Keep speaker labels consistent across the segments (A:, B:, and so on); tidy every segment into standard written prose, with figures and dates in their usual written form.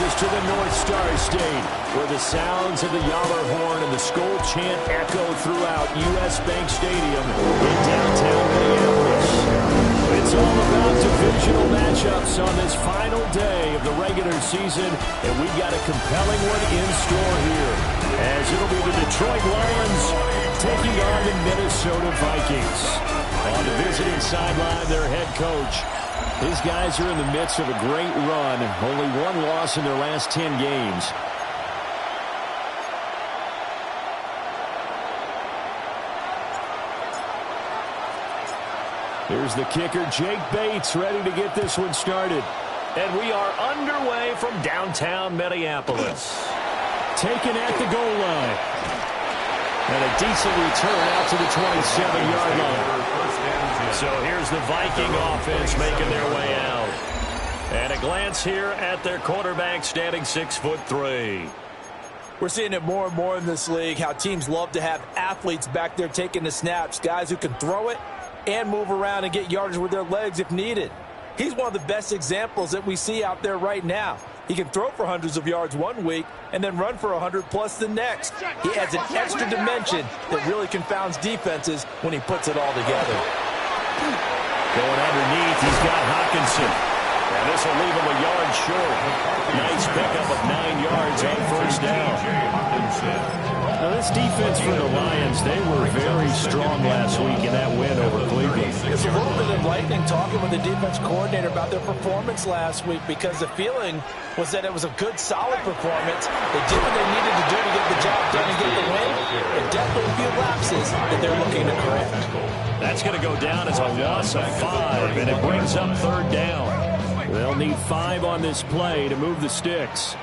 A: us to the North Star State, where the sounds of the Yaller horn and the Skol chant echo throughout U.S. Bank Stadium in downtown Minneapolis. It's all about divisional matchups on this final day of the regular season, and we've got a compelling one in store here, as it'll be the Detroit Lions taking on the Minnesota Vikings. On the visiting sideline, their head coach. These guys are in the midst of a great run. Only one loss in their last 10 games. Here's the kicker, Jake Bates, ready to get this one started. And we are underway from downtown Minneapolis. Taken at the goal line. And a decent return out to the 27-yard line. So here's the Viking offense making their way out. And a glance here at their quarterback, standing 6'3".
B: We're seeing it more and more in this league, how teams love to have athletes back there taking the snaps, guys who can throw it and move around and get yardage with their legs if needed. He's one of the best examples that we see out there right now. He can throw for hundreds of yards one week and then run for 100+ the next. He adds an extra dimension that really confounds defenses when he puts it all together.
A: Going underneath, he's got Hawkinson. And this will leave him a yard short. Nice pickup of 9 yards on first down. Now this defense for the Lions, they were very strong last week in that win over Cleveland.
B: It's a little bit enlightening talking with the defense coordinator about their performance last week, because the feeling was that it was a good, solid performance. They did what they needed to do to get the job done and get the win. And definitely a few lapses that they're looking to correct.
A: That's going to go down as a loss of 5, and it brings up third down. They'll need 5 on this play to move the sticks.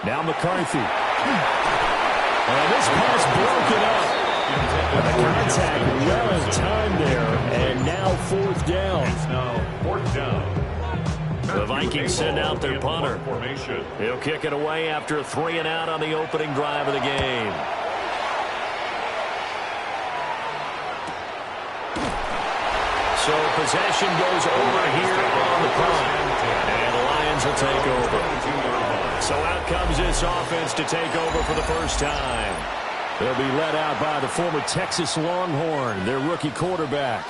A: Now McCarthy. And this pass broken up. The contact well in time there, and now fourth down. The Vikings send out their punter. He'll kick it away after a 3 and out on the opening drive of the game. So possession goes over here on the punt. And the Lions will take over. So out comes this offense to take over for the first time. They'll be led out by the former Texas Longhorn, their rookie quarterback.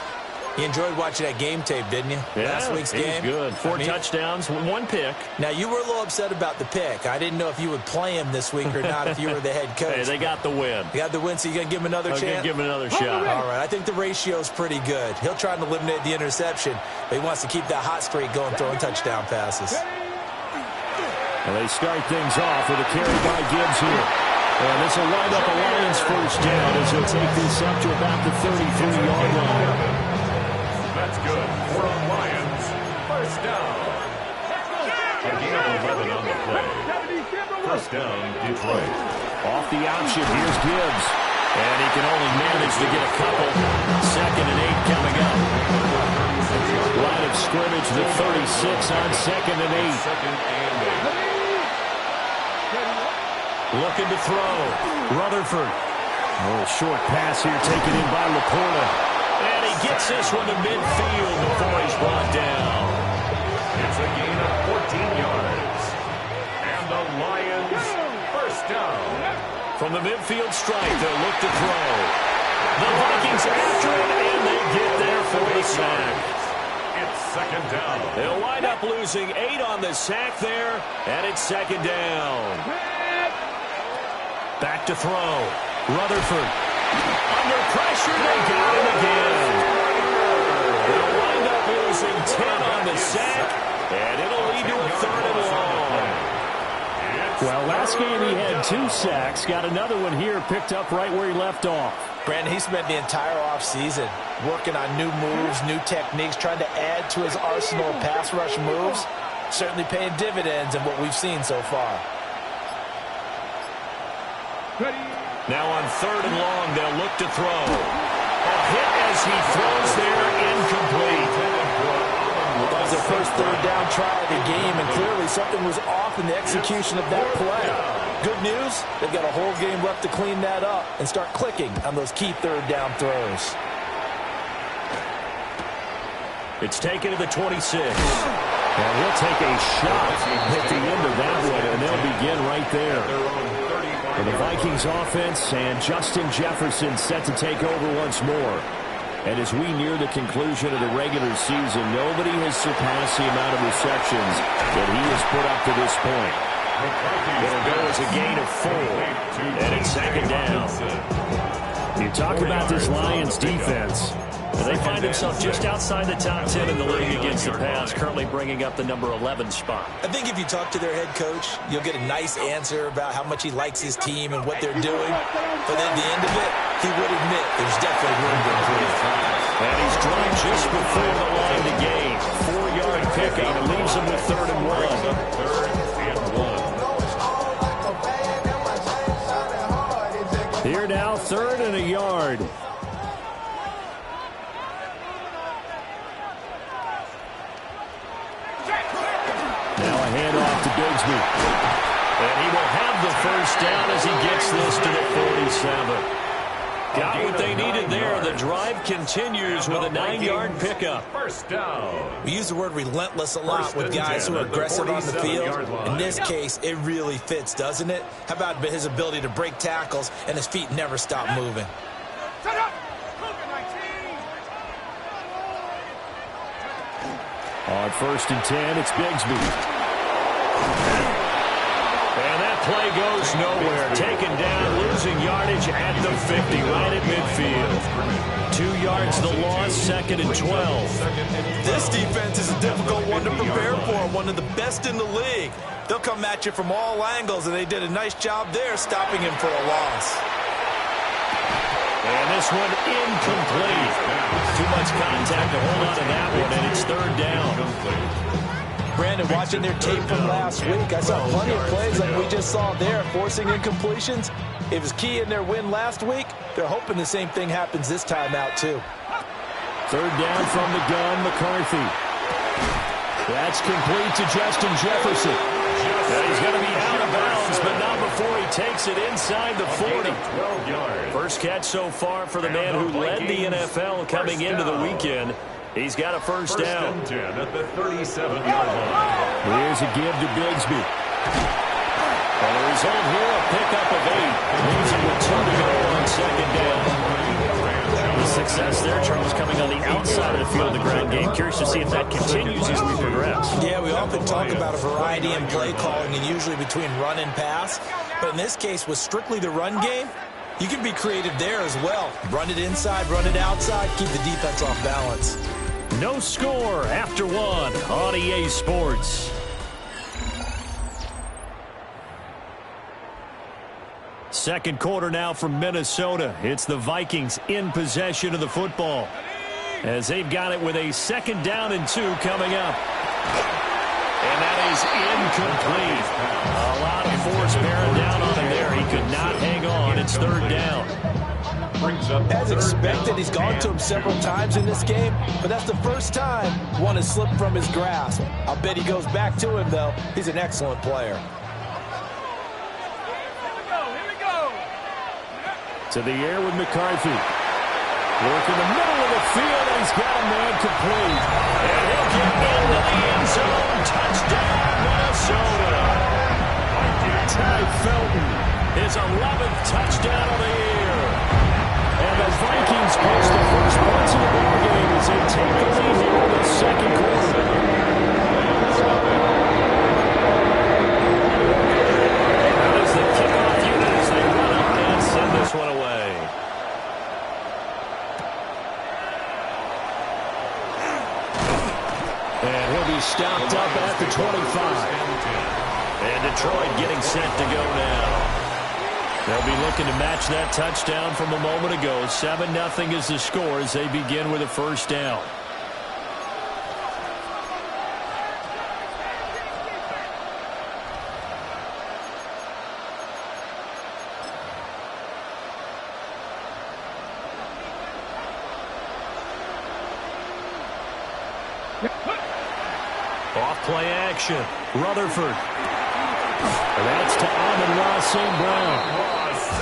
B: You enjoyed watching that game tape, didn't you?
A: Yeah,
B: last week's game.
A: Good. 4 touchdowns, 1 pick.
B: Now, you were a little upset about the pick. I didn't know if you would play him this week or not if you were the head coach.
A: Hey, they got the win.
B: You got the win, so you're going to give him another chance?
A: I'm going to give him another shot.
B: All right, I think the ratio's pretty good. He'll try to eliminate the interception, but he wants to keep that hot streak going, throwing touchdown passes.
A: Well, they start things off with a carry by Gibbs here. And this will wind up a Lions first down as he'll take this up to about the 33-yard line.
C: That's good for a Lions first down. A gain of 11 on the play. First down, Detroit.
A: Off the option, here's Gibbs. And he can only manage to get a couple. 2nd and 8 coming up. Line of scrimmage, the 36 on 2nd and 8. Looking to throw. Rutherford. A little short pass here taken in by Laporta. And he gets this one to midfield before he's brought down.
C: It's a gain of 14 yards. And the Lions first down.
A: From the midfield strike, they'll look to throw. The Vikings after it, and they get there for the sack.
C: It's 2nd down.
A: They'll wind up losing 8 on the sack there, and it's 2nd down. Back to throw. Rutherford. Under pressure, they got him again. They'll wind up losing 10 on the sack, and it'll lead to a 3rd and long. Well, last game he had 2 sacks. Got another one here, picked up right where he left off.
B: Brandon, he spent the entire offseason working on new moves, new techniques, trying to add to his arsenal of pass rush moves. Certainly paying dividends in what we've seen so far.
A: Now on 3rd and long, they'll look to throw. A hit as he throws there, incomplete.
B: That was their first 3rd down try of the game, and clearly something was off in the execution of that play. Good news, they've got a whole game left to clean that up and start clicking on those key 3rd down throws.
A: It's taken to the 26. And he'll take a shot at the end of that one, and they'll begin right there. For the Vikings offense, and Justin Jefferson set to take over once more. And as we near the conclusion of the regular season, nobody has surpassed the amount of receptions that he has put up to this point. It'll go as a gain of 4, and it's second down. You talk about this Lions defense. They find themselves just outside the top 10 in the league against the pass, currently bringing up the number 11 spot.
B: I think if you talk to their head coach, you'll get a nice answer about how much he likes his team and what they're doing. But at the end of it, he would admit there's definitely room to improve.
A: And he's dropped just before the line to gain. 4-yard pickup and leaves him with 3rd and 1. Here now, 3rd and a yard. Now a handoff to Bigsby. And he will have the first down as he gets this to the 47. Got what they needed there. The drive continues with a 9-yard pickup.
C: First down.
B: We use the word relentless a lot with guys who are aggressive on the field. In this case, it really fits, doesn't it? How about his ability to break tackles and his feet never stop moving?
A: On 1st and 10, it's Bigsby. And that play goes nowhere. Taken down, losing yardage at the 50, right at midfield. 2 yards the loss, 2nd and 12.
B: This defense is a difficult one to prepare for, one of the best in the league. They'll come at you from all angles, and they did a nice job there stopping him for a loss.
A: And this one incomplete. Too much contact to hold on to that one, and it's 3rd down.
B: Brandon, watching their tape from last week, I saw plenty of plays like we just saw there, forcing incompletions. It was key in their win last week. They're hoping the same thing happens this time out, too.
A: 3rd down from the gun, McCarthy. That's complete to Justin Jefferson. He's going to be out of bounds, but not before he takes it inside the 40. First catch so far for the man who led the NFL coming into the weekend. He's got a first down.
C: First and 10 at the 37-yard line.
A: Here's a give to Bigsby. And the result here, a pickup of 8. Leaves him with 2 to go on 2nd down. The success there, Charles, coming on the outside of the field of the ground game. Curious to see if that continues as we progress.
B: Yeah, we often talk about a variety in play calling and usually between run and pass. But in this case, with strictly the run game, you can be creative there as well. Run it inside, run it outside, keep the defense off balance.
A: No score after 1 on EA Sports. Second quarter now from Minnesota. It's the Vikings in possession of the football, as they've got it with a 2nd down and 2 coming up. And that is incomplete. A lot of force bearing down on him there. He could not hang on. It's 3rd down.
B: As expected, he's gone to him several times in this game, but that's the first time one has slipped from his grasp. I'll bet he goes back to him, though. He's an excellent player.
A: To the air with McCarthy. Work in the middle of the field, and he's got a man complete. And he'll get into the end zone. Touchdown, Minnesota. Ty Felton, his 11th touchdown of the year. And the Vikings post the first points of the ballgame as they take the lead here in the 2nd quarter. That is the kickoff unit as they run up and send this one away. And he'll be stopped up at the 25. And Detroit getting set to go now. They'll be looking to match that touchdown from a moment ago. 7-0 is the score as they begin with a first down. Off play action. Rutherford. And that's to Amon-Ra St. Brown.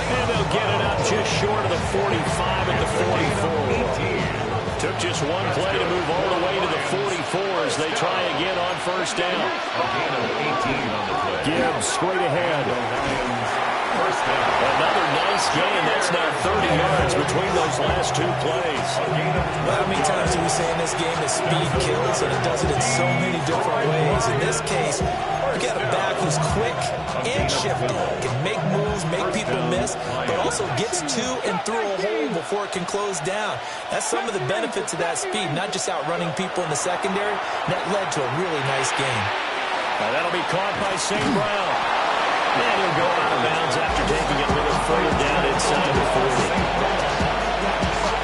A: And they'll get it up just short of the 45 at the 44. Took just one play to move all the way to the 44 as they try again on first down.
C: A gain of 18 on the play.
A: Gibbs straight ahead.
C: First down.
A: Another nice gain. That's now 30 yards between those last two plays.
B: How many times do we say in this game that speed kills, and it does it in so many different ways? In this case, we got a back who's quick and shifty, can make moves, make people miss, but also gets to and through a hole before it can close down. That's some of the benefits of that speed, not just outrunning people in the secondary. That led to a really nice game.
A: Now that'll be caught by St. Brown. And he'll go out of bounds after taking it a little further down inside the 40.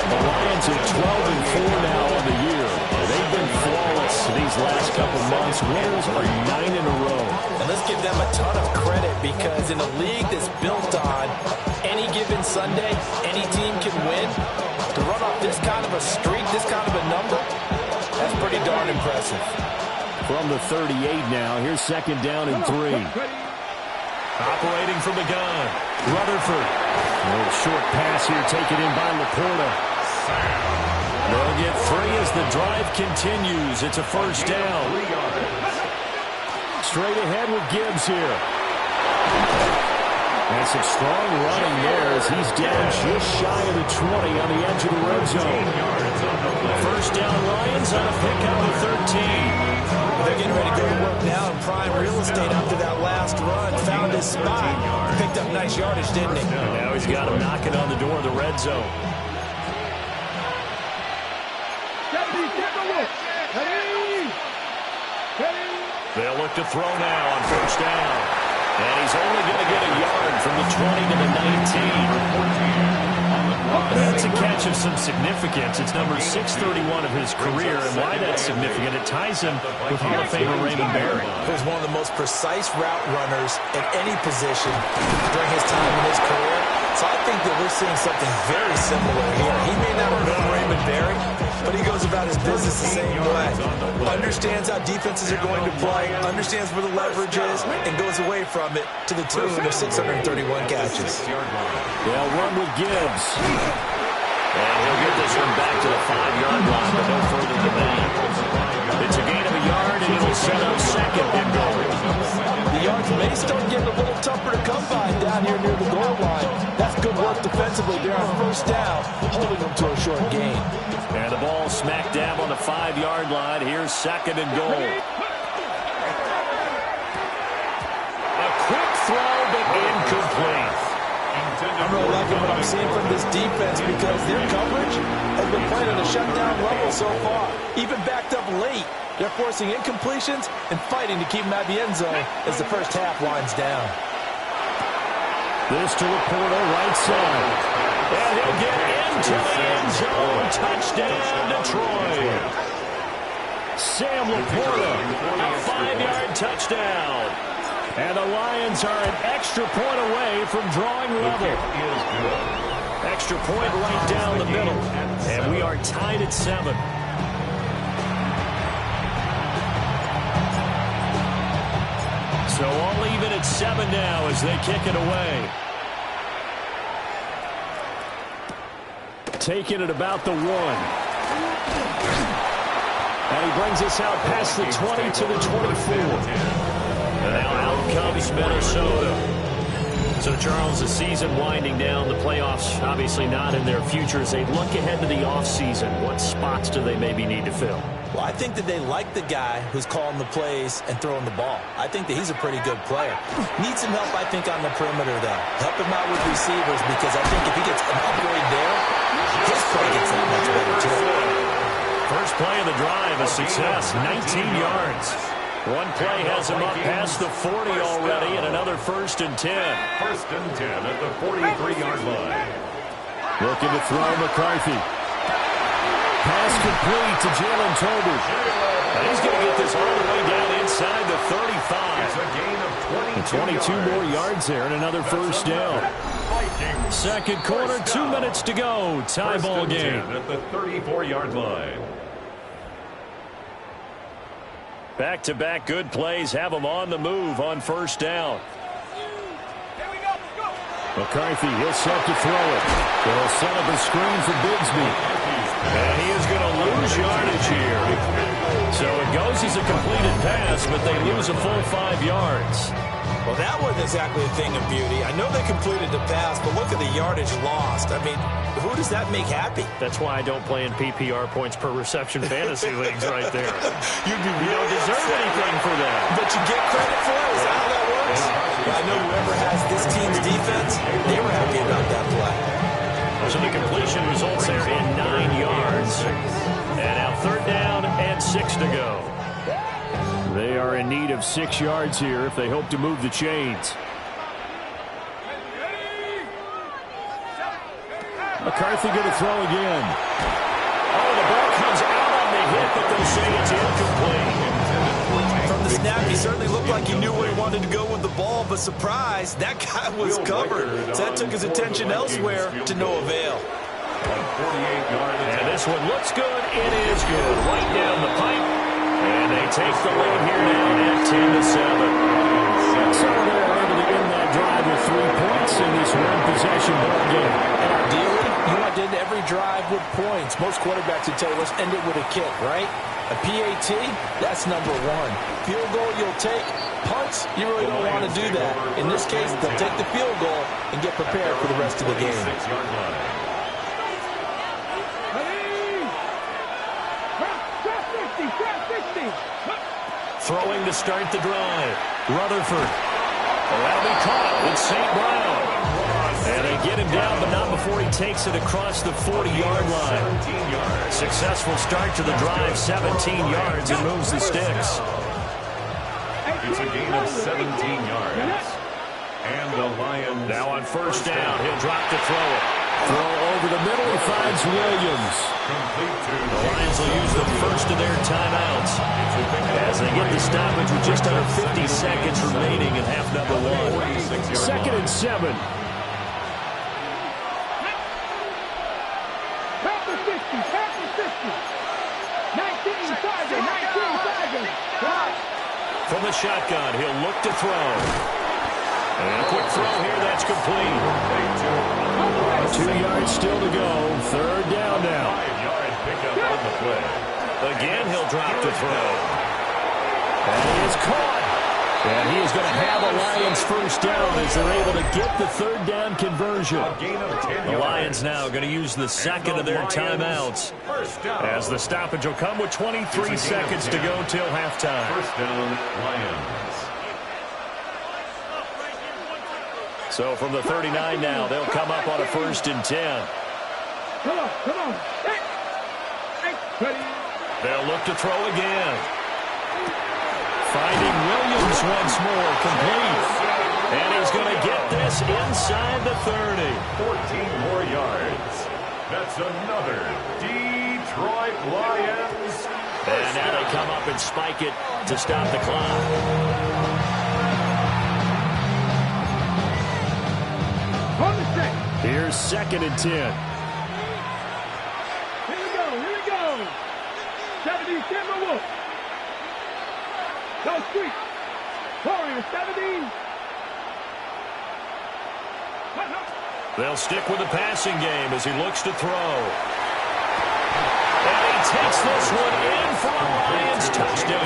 A: The Lions are 12-4 now on the year. They've been flawless these last couple months. Winners are 9 in a row.
B: And let's give them a ton of credit, because in a league that's built on any given Sunday, any team can win. To run off this kind of a streak, this kind of a number, that's pretty darn impressive.
A: From the 38 now, here's second down and 3. Operating from the gun, Rutherford. A little short pass here taken in by Laporta. They'll get 3 as the drive continues. It's a first down. Straight ahead with Gibbs here. And some strong running there as he's down just shy of the 20 on the edge of the red zone. First down Lions on a pick out of 13.
B: They're getting ready to go to work now in prime real estate after that last run. Found his spot. Picked up nice yardage, didn't he?
A: And now he's got him knocking on the door of the red zone. They'll look to throw now on first down. And he's only going to get a yard from the 20 to the 19. That's a catch of some significance. It's number 631 of his career, and why that's significant, it ties him with Hall of Famer Raymond Berry.
B: He was one of the most precise route runners at any position during his time in his career. So I think that we're seeing something very similar here. He may not have known Raymond Berry, but he goes about his business the same way. Understands how defenses are going to play, understands where the leverage is, and goes away from it to the tune of 631 catches.
A: They'll run with Gibbs. And he'll get this one back to the 5-yard line, but no further than that. It's a gain of a yard, and it'll set up second and goal.
B: The yards may start getting a little tougher to come by down here near the goal line. That's good work defensively there on first down, holding them to a short gain.
A: And the ball smack dab on the 5-yard line. Here's second and goal. A quick throw, but incomplete.
B: I'm really liking what I'm seeing from this defense, because their coverage has been playing at a shutdown level so far. Even backed up late, they're forcing incompletions and fighting to keep them at the end zone as the first half winds down.
A: This to Laporta, right side. And he'll get into the end zone. Touchdown, Detroit. Sam Laporta, a 5-yard touchdown. And the Lions are an extra point away from drawing level. Extra point right down the middle. And we are tied at 7. So all even at 7 now as they kick it away. Taking it about the 1. And he brings us out past the 20 to the 24. And now out comes Minnesota. So, Charles, the season winding down, the playoffs obviously not in their future. As they look ahead to the offseason, what spots do they maybe need to fill?
B: Well, I think that they like the guy who's calling the plays and throwing the ball. I think that he's a pretty good player. Needs some help, I think, on the perimeter, though. Help him out with receivers, because I think if he gets an upgrade there, his play gets that much better, too.
A: First play of the drive, a success, 19 yards. One play has him up past the 40 already, and another 1st and 10.
C: 1st and 10 at the 43-yard line.
A: Looking to throw McCarthy. Pass complete to Jalen Tolbert. And he's going to get this all the way down inside the 35.
C: It's a gain of
A: 22 more yards there and another first down. Second quarter, 2 minutes to go. Tie ball game.
C: At the 34-yard line.
A: Back-to-back good plays have them on the move on first down. McCarthy, he'll set to throw it. They'll set up a screen for Bigsby. And he is going to lose yardage here. So it goes as a completed pass, but they lose a full 5 yards.
B: Well, that wasn't exactly a thing of beauty. I know they completed the pass, but look at the yardage lost. I mean, who does that make happy?
A: That's why I don't play in PPR points per reception fantasy leagues right there.
B: You
A: don't deserve anything for that.
B: But you get credit for it? Is that how that works? I know whoever has this team's defense, they were happy about that play.
A: So the completion results there in 9 yards. And now 3rd down and 6 to go. They are in need of 6 yards here if they hope to move the chains. McCarthy going to throw again. Oh, the ball comes out on the hit, but they'll say it's incomplete.
B: From the snap, he certainly looked like he knew where he wanted to go with the ball, but surprise, that guy was covered. So that took his attention elsewhere to no avail.
A: And this one looks good. It is good. Right down the pipe. And they take the lead here now at 10-7. So they're able to end that drive with 3 points in this one-possession ball game.
B: And ideally, you want to end every drive with points. Most quarterbacks would tell you, let's end it with a kick, right? A PAT, that's number 1. Field goal, you'll take. Punts, you really don't want to do that. In this case, they'll take the field goal and get prepared for the rest of the game.
A: Throwing to start the drive. Rutherford. That'll be caught. It's St. Brown. And they get him down, but not before he takes it across the 40-yard line. Successful start to the drive, 17 yards, and moves the sticks.
C: It's a gain of 17 yards. And the Lions.
A: Now on 1st down, he'll drop to throw it. Throw over the middle, he finds Williams. The Lions will use the first of their timeouts as they get the stoppage with just under 50 seconds remaining in half number 1. 2nd and 7. From the shotgun, he'll look to throw. And a quick throw here, that's complete. 2 yards still to go. 3rd down now.
C: 5-yard pickup on the play.
A: Again, he'll drop to throw. And he is caught. And he is going to have a Lions 1st down as they're able to get the 3rd down conversion. The Lions now going to use the 2nd of their timeouts as the stoppage will come with 23 seconds to go till halftime.
C: 1st down, Lions.
A: So from the 39 now, they'll come up on a 1st and 10.
D: Come on. Ready.
A: They'll look to throw again. Finding Williams once more, complete. And he's going to get this inside the 30.
C: 14 more yards. That's another Detroit Lions.
A: And now they come up and spike it to stop the clock. Here's 2nd and 10.
D: Here we go. 70 Timberwolves. Go street. Warriors 70.
A: They'll stick with the passing game as he looks to throw. And he takes this one in for a Lions touchdown.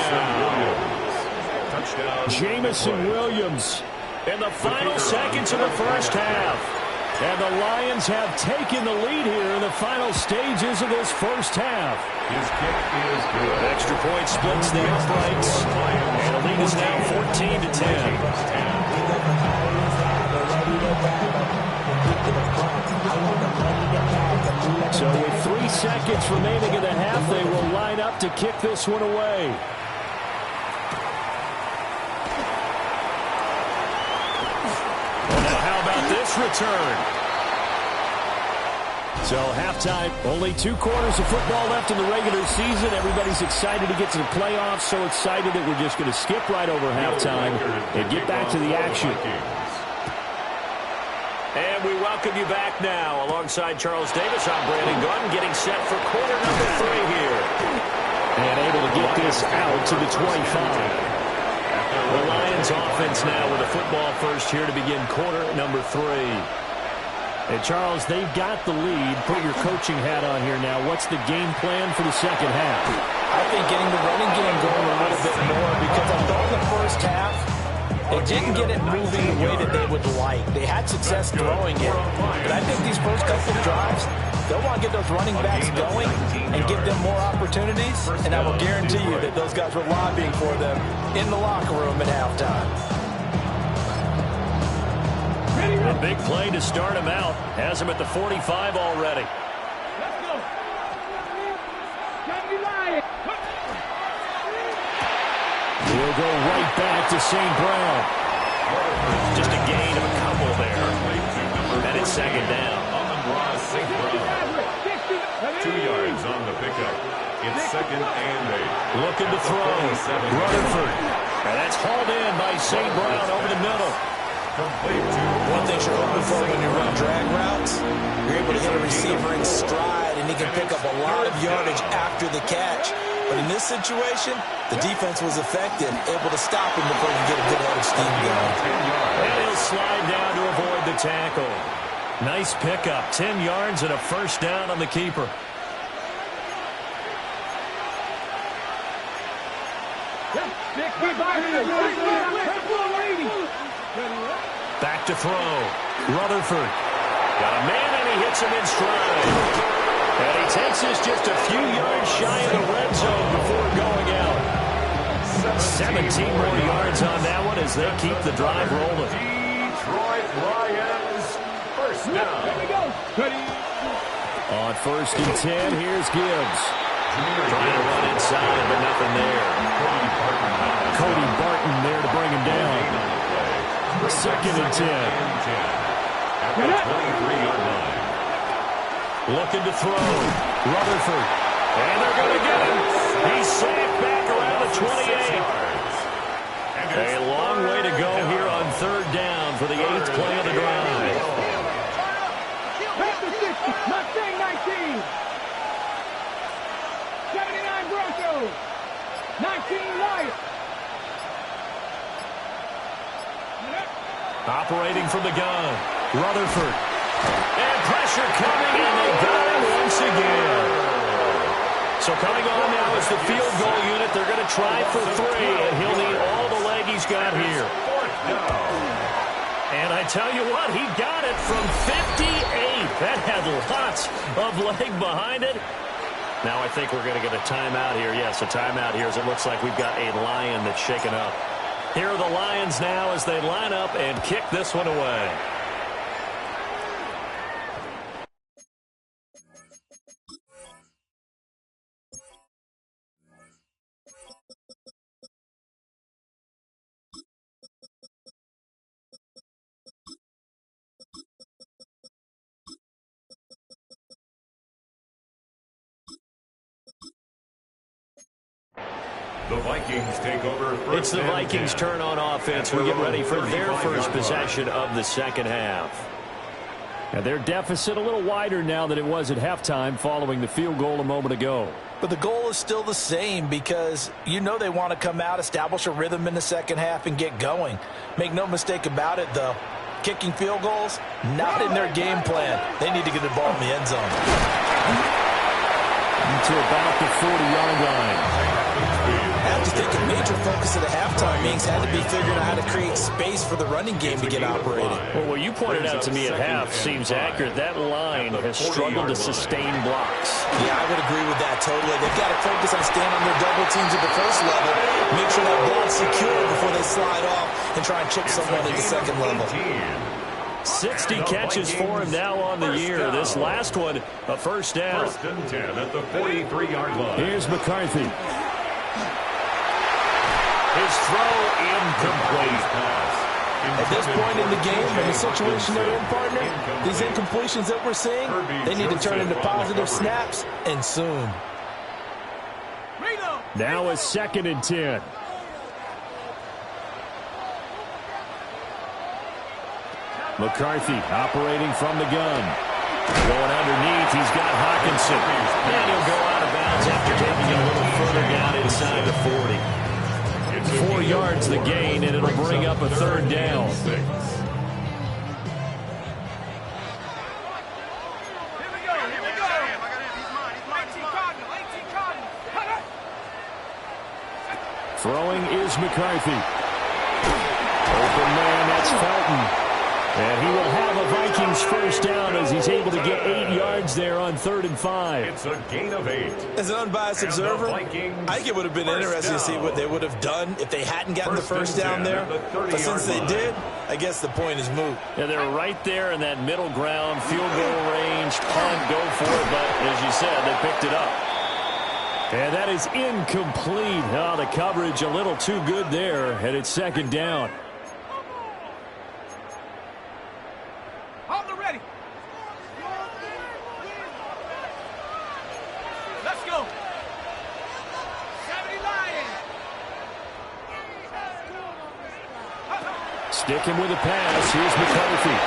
A: Jamison Williams in the final seconds of the 1st half. And the Lions have taken the lead here in the final stages of this 1st half.
C: His kick is good.
A: Extra point splits the uprights. And the lead is now 14 to 10. So with 3 seconds remaining in the half, they will line up to kick this one away. This return. So halftime, only 2 quarters of football left in the regular season. Everybody's excited to get to the playoffs, so excited that we're just going to skip right over halftime and get back to the action. And we welcome you back now. Alongside Charles Davis, I'm Brandon Gunn, getting set for quarter number 3 here. And able to get this out to the 25. The Lions offense now with a football first here to begin quarter number 3. And, Charles, they've got the lead. Put your coaching hat on here now. What's the game plan for the second half?
B: I think getting the running game going a little bit more because I thought in the first half they didn't get it moving the way that they would like. They had success throwing it. But I think these first couple of drives, they'll want to get those running backs going and give them more opportunities. And I will guarantee you that those guys were lobbying for them in the locker room at halftime.
A: A big play to start him out. Has him at the 45 already.
D: Let's go.
A: He'll go right back to St. Brown. Just a gain of a couple there. And it's second down.
C: St. Brown. 2 yards on the pickup. It's second and 8.
A: Looking to throw. Rutherford. And that's hauled in by St. Brown over the middle.
B: One thing you're hoping for when you run drag routes, you're able to hit a receiver in stride, and he can pick up a lot of yardage after the catch. But in this situation, the defense was effective, able to stop him before he can get a good head of steam going.
A: And he'll slide down to avoid the tackle. Nice pickup. 10 yards and a first down on the keeper. Back to throw. Rutherford. Got a man, and he hits him in stride. And he takes this just a few yards shy of the red zone before going out. 17 more yards on that one as they keep the drive rolling.
C: Detroit Lions, first down.
A: On first and 10, here's Gibbs. Trying to run inside, but nothing there. Cody Barton there to bring him down. Second and 10.
C: At the 23-yard line.
A: Looking to throw. Rutherford. And they're going to get him. He's sacked back around the 28. A long way to go here on third down for the 8th play of the drive.
D: Mustang 19. 79 Broncos. 19 Lions.
A: Operating from the gun. Rutherford. And pressure coming, and they got him once again. So coming on now is the field goal unit. They're going to try for 3, and he'll need all the leg he's got here. And I tell you what, he got it from 58. That had lots of leg behind it. Now I think we're going to get a timeout here. Yes, a timeout here as it looks like we've got a Lion that's shaken up. Here are the Lions now as they line up and kick this one away.
C: The Vikings take over.
A: It's the Vikings' turn on offense. We get ready for their first possession of the second half. And their deficit a little wider now than it was at halftime following the field goal a moment ago.
B: But the goal is still the same because you know they want to come out, establish a rhythm in the second half, and get going. Make no mistake about it, though. Kicking field goals, not in their game plan. They need to get the ball in the end zone.
A: To about the 40-yard line.
B: I just think a major focus of the halftime meetings had to be figuring out how to create space for the running game to get operated.
A: Well, what you pointed out to me at half seems accurate. That line has struggled to sustain blocks.
B: Yeah, I would agree with that totally. They've got to focus on staying on their double teams at the first level, make sure that block's secure before they slide off and try and chip someone at the second level.
A: 60 catches for him now on the year. This last one, a first down.
C: First and 10 at the 43-yard line.
A: Here's McCarthy. His throw incomplete.
B: At this point in the game, in the situation they're in, partner, these incompletions that we're seeing, they need to turn into positive snaps, and soon.
A: Now a second and 10. McCarthy operating from the gun. Going underneath, he's got Hawkinson. And he'll go out of bounds after taking it a little further down inside the 40. 4 yards the gain, and it'll bring up a third down. Here's McCarthy. Open man, that's Felton. And he will have a Vikings first down as he's able to get 8 yards there on 3rd and 5.
C: It's a gain of 8.
B: As an unbiased observer, I think it would have been interesting to see what they would have done if they hadn't gotten the first down there. But since they did, I guess the point is moot.
A: Yeah, they're right there in that middle ground, field goal range, punt, go for it. But as you said, they picked it up. And that is incomplete. Oh, the coverage a little too good there, and it's 2nd down.
D: Hold the ready. Let's go. 70 Lions.
A: Sticking with the pass. Here's McCarthy.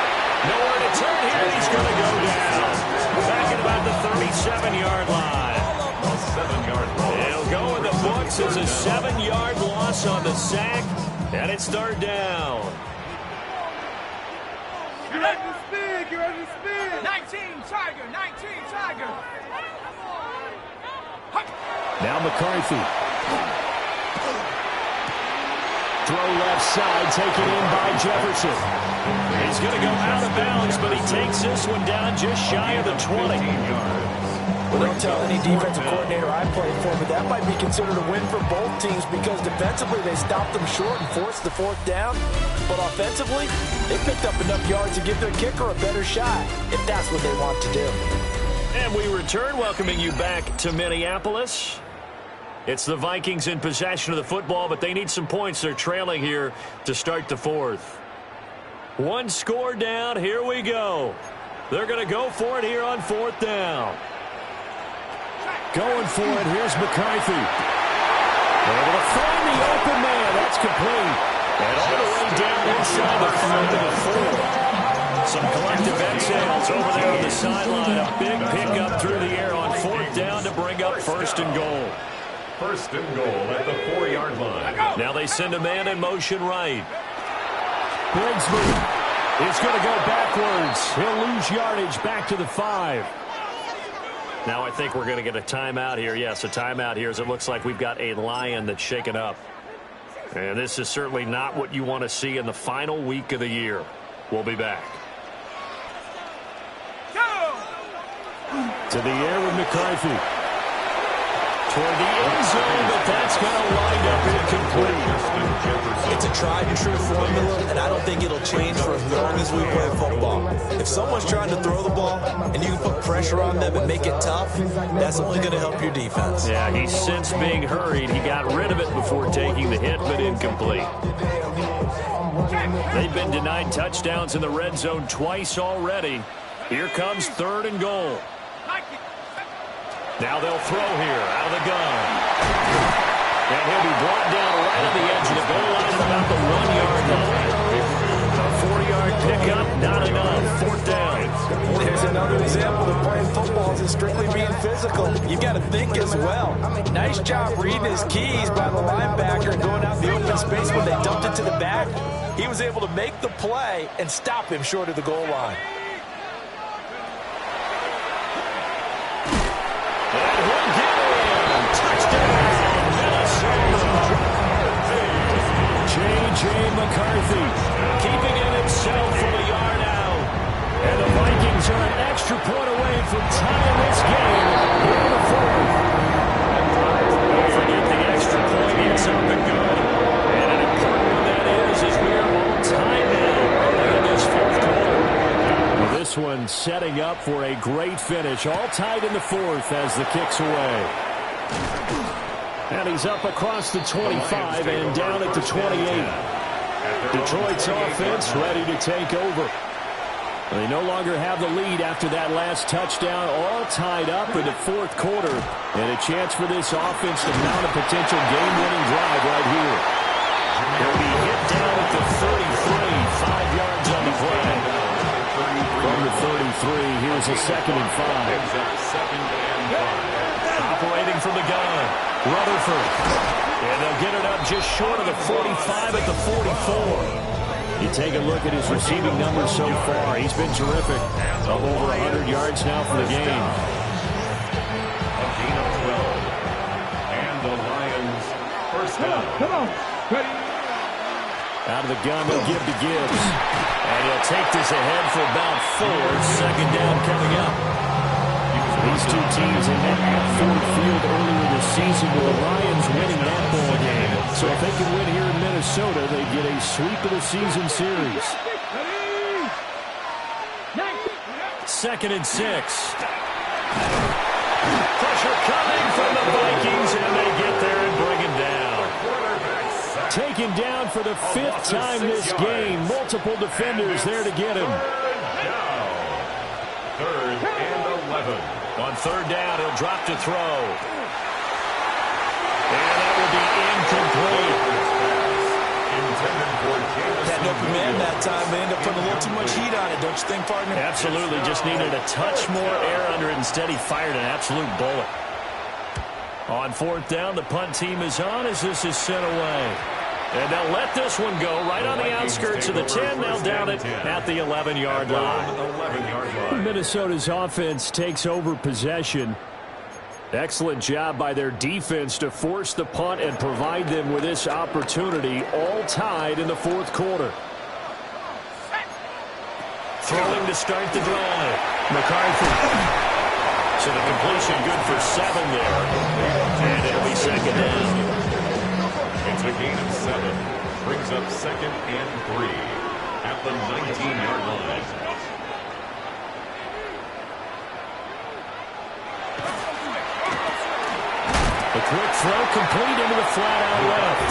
A: Nowhere to turn here, and he's going to go down. Back at about the 37-yard line.
C: A 7-yard loss.
A: It'll go in the books as a 7-yard loss on the sack, and it's 3rd down.
D: Get ready to spin. Get ready to spin. 19 Tiger. 19 Tiger.
A: Now McCarthy. Throw left side, taken in by Jefferson. He's going to go out of bounds, but he takes this one down just shy of the 20.
B: Well, don't tell any defensive coordinator I played for, but that might be considered a win for both teams because defensively they stopped them short and forced the 4th down. But offensively, they picked up enough yards to give their kicker a better shot, if that's what they want to do.
A: And we return, welcoming you back to Minneapolis. It's the Vikings in possession of the football, but they need some points. They're trailing here to start the 4th. 1 score down. Here we go. They're going to go for it here on 4th down. Going for it. Here's McCarthy. Able to find the open man. That's complete. And all the way down inside the 5 to the 4. Some collective exhales over there on the sideline. A big pickup through the air on 4th down to bring up 1st and goal.
C: 1st and goal at the 4-yard line.
A: Now they send a man in motion right. Brigsby is going to go backwards. He'll lose yardage back to the 5. Now I think we're going to get a timeout here. Yes, a timeout here as it looks like we've got a Lion that's shaken up. And this is certainly not what you want to see in the final week of the year. We'll be back. To the air with McCarthy. Toward the end zone, but that's going to wind up incomplete.
B: It's a tried-and-true formula, and I don't think it'll change for as long as we play football. If someone's trying to throw the ball and you can put pressure on them and make it tough, that's only going to help your defense.
A: Yeah, he's since being hurried. He got rid of it before taking the hit, but incomplete. They've been denied touchdowns in the red zone twice already. Here comes 3rd and goal. Now they'll throw here out of the gun. And he'll be brought down right at the edge of the goal line at about the 1-yard line. A 4-yard pickup, not enough. 4th down.
B: There's another example of playing football isn't strictly being physical. You got to think as well. Nice job reading his keys by the linebacker and going out in the open space when they dumped it to the back. He was able to make the play and stop him short of the goal line.
A: J.J. McCarthy keeping it himself from a yard out. And the Vikings are an extra point away from tying this game here in the 4th. Don't forget the extra point. It's up and good. And an important one that is as we are all tied now early in this 4th quarter. Well, this one setting up for a great finish. All tied in the 4th as the kick's away. And he's up across the 25 and down at the 28. Detroit's offense ready to take over. They no longer have the lead after that last touchdown, all tied up in the 4th quarter. And a chance for this offense to mount a potential game-winning drive right here. He'll be hit down at the 33, 5 yards on the play. From the 33, here's a 2nd and 5. Operating from the gun, Rutherford. And they'll get it up just short of the 45 at the 44. You take a look at his receiving numbers so far. He's been terrific. Up over 100 yards now for the game.
C: A gain of 12. And the Lions first down.
D: Come on.
A: Out of the gun, they'll give to Gibbs. And he'll take this ahead for about 4. Second down coming up. These two teams had met at Ford Field earlier this season with the Lions winning that ball game. So if they can win here in Minnesota, they get a sweep of the season series. 2nd and 6. Pressure coming from the Vikings, and they get there and bring him down. Taken down for the 5th time this game. Multiple defenders there to get him.
C: 3rd and 11.
A: On 3rd down, he'll drop to throw. And that will be incomplete.
B: Had no command that time, but ended up putting a little too much heat on it, don't you think, partner?
A: Absolutely. Just needed a touch more air under it. Instead, he fired an absolute bullet. On 4th down, the punt team is on as this is sent away. And they'll let this one go right on the outskirts of the 10. They'll down it at the 11-yard line. Minnesota's offense takes over possession. Excellent job by their defense to force the punt and provide them with this opportunity, all tied in the 4th quarter. Throwing to start the drive. McCarthy. So the completion good for 7 there. And it'll be 2nd down.
C: It's a gain of 7. Brings up 2nd and 3 at the 19-yard line.
A: A quick throw complete into the flat out left.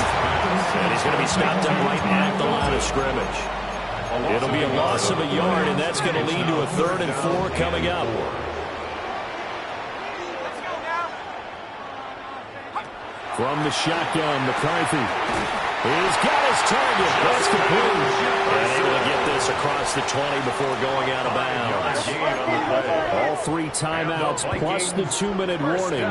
A: And he's going to be stopped up right at the line of scrimmage. It'll be a loss of a yard, and that's going to lead to a 3rd and 4 coming up. From the shotgun, McCarthy. He's got his target. That's complete. And able to get this across the 20 before going out of bounds. All 3 timeouts plus the 2-minute warning.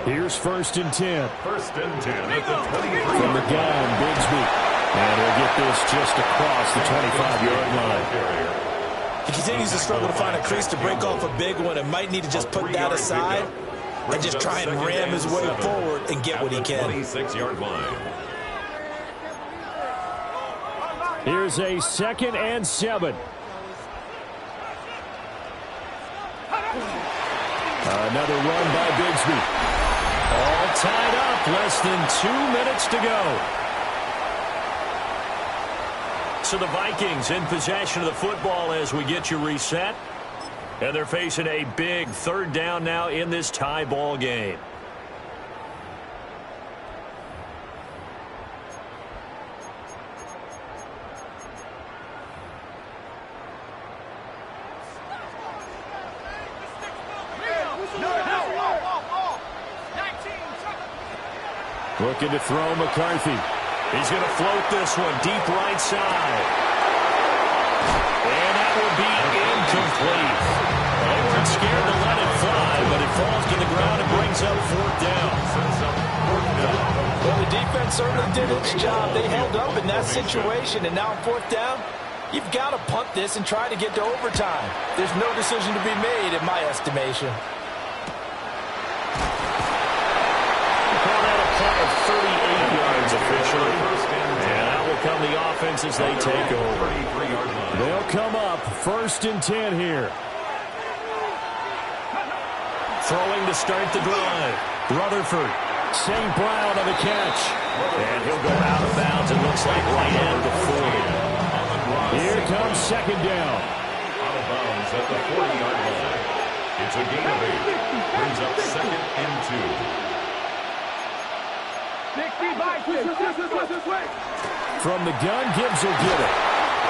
A: Here's 1st and 10.
C: 1st and 10 at the 23.
A: From the gun, Bigsby. And he'll get this just across the 25-yard line.
B: He continues to struggle to find a crease to break off a big one and might need to just put that aside and just try and ram his way forward and get what he can.
C: 26-yard line.
A: Here's a 2nd and 7. Another run by Bigsby. All tied up. Less than 2 minutes to go. So the Vikings in possession of the football as we get you reset. And they're facing a big 3rd down now in this tie ball game. Looking to throw McCarthy. He's going to float this one deep right side. And that will be incomplete. They weren't scared to let it fly, but it falls to the ground and brings up 4th down.
B: Well, the defense certainly did its job. They held up in that situation, and now on 4th down, you've got to punt this and try to get to overtime. There's no decision to be made in my estimation.
A: Call that a punt of 38 yards officially. And that will come the offense as they take over. They'll come up 1st and 10 here. Throwing to start the drive. Rutherford. St. Brown on the catch. And he'll go out of bounds. It looks like right at the 40. Here comes 2nd down.
C: Out of bounds at the 40-yard line. It's a gain of 8. Brings up 2nd and 2.
A: From the gun, Gibbs will get it.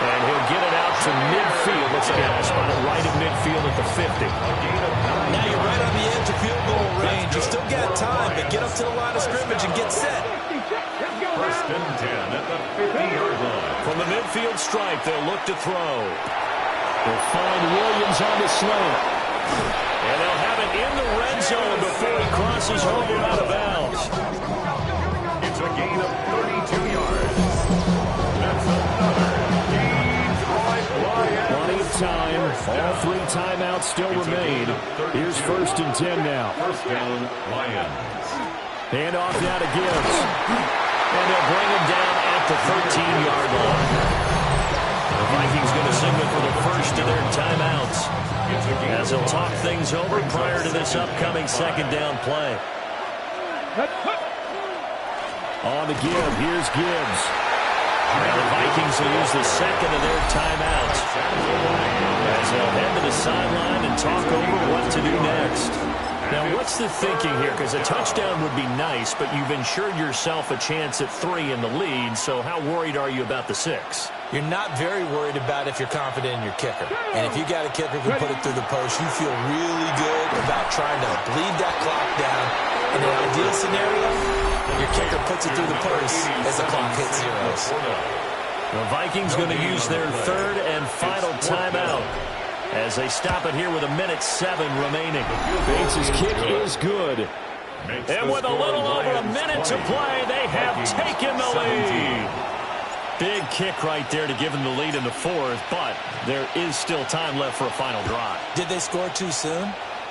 A: And he'll get it out to midfield. Looks like he'll spot it right at midfield at the 50.
B: Now you're right on the edge of field goal range. You still got time, but get up to the line of scrimmage and get set.
C: 1st and 10 at the 50-yard line.
A: From the midfield stripe, they'll look to throw. They'll find Williams on the slant. And they'll have it in the red zone before he crosses over out of bounds.
C: It's a gain of 32 yards. That's another deep drive by
A: Plenty of time. All 3 timeouts still remain. Here's 1st and 10 now.
C: 1st down, Lions.
A: Hand off now to Gibbs. And they'll bring him down at the 13-yard line. The Vikings going to signal for the first of their timeouts as they'll talk things over prior to this upcoming second down play. On the give, here's Gibbs. Now the Vikings will use the second of their timeouts as they'll head to the sideline and talk over what to do next. Now, what's the thinking here? Because a touchdown would be nice, but you've ensured yourself a chance at 3 in the lead, so how worried are you about the 6?
B: You're not very worried about if you're confident in your kicker. And if you got a kicker who can put it through the post, you feel really good about trying to bleed that clock down. In an ideal scenario, your kicker puts it through the post as the clock hits zeros.
A: The Vikings going to use their third and final timeout as they stop it here with 1:07 remaining. Bates' kick is good. And with a little over a minute to play, they have taken the lead. Big kick right there to give them the lead in the fourth, but there is still time left for a final drive.
B: Did they score too soon?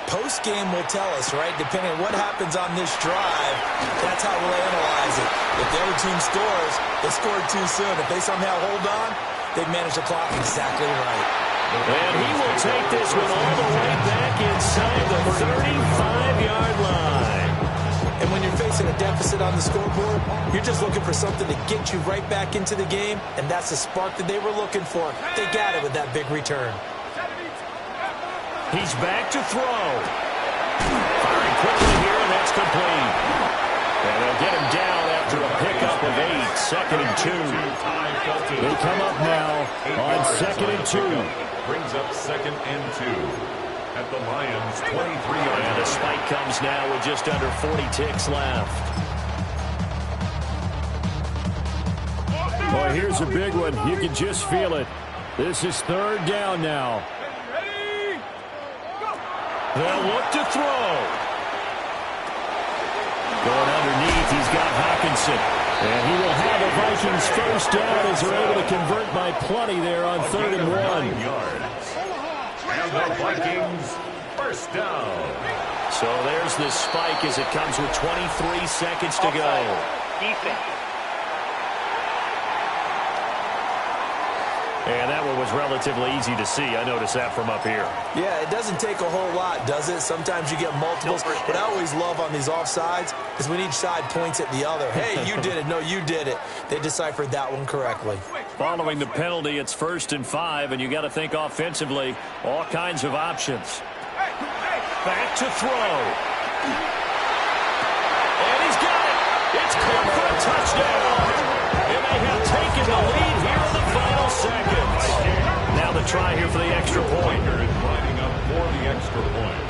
B: Post-game will tell us, right? Depending on what happens on this drive, that's how we'll analyze it. If the other team scores, they scored too soon. If they somehow hold on, they've managed the clock exactly right.
A: And he will take this one all the way back inside the 35-yard line.
B: And when you're facing a deficit on the scoreboard, you're just looking for something to get you right back into the game, and that's the spark that they were looking for. They got it with that big return.
A: He's back to throw. Firing quickly here, and that's complete. And they'll get him down after a pickup of 8, 2nd and 2. They come up now on 2nd and 2.
C: Brings up 2nd and 2 at the Lions' 23-yard.
A: And the spike comes now with just under 40 ticks left. Boy, here's a big one. You can just feel it. This is 3rd down now. They'll look to throw. Going underneath, he's got Hawkinson. And he will have a Vikings first down as they're able to convert by plenty there on 3rd and 1.
C: And the Vikings first down.
A: So there's this spike as it comes with 23 seconds to go.
D: Defense.
A: And that one was relatively easy to see. I noticed that from up here.
B: Yeah, it doesn't take a whole lot, does it? Sometimes you get multiples. What I always love on these offsides is when each side points at the other. Hey, you did it. No, you did it. They deciphered that one correctly.
A: Following the penalty, it's 1st and 5, and you got to think offensively, all kinds of options. Back to throw. And he's got it. It's caught for a touchdown. And they have taken the lead here in the final seconds. Now the try here for the extra point.
C: Lining up for the extra point.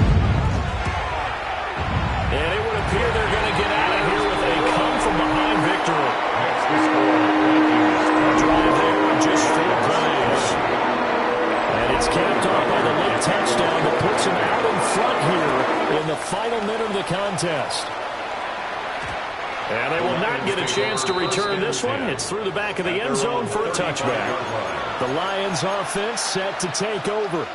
A: And it would appear they're going to get out of here with a come-from-behind victory.
C: That's the score.
A: A drive there of just 4 plays. And it's capped off by the late touchdown that puts him out in front here in the final minute of the contest. And they will not get a chance to return this one. It's through the back of the end zone for a touchback. The Lions offense set to take over.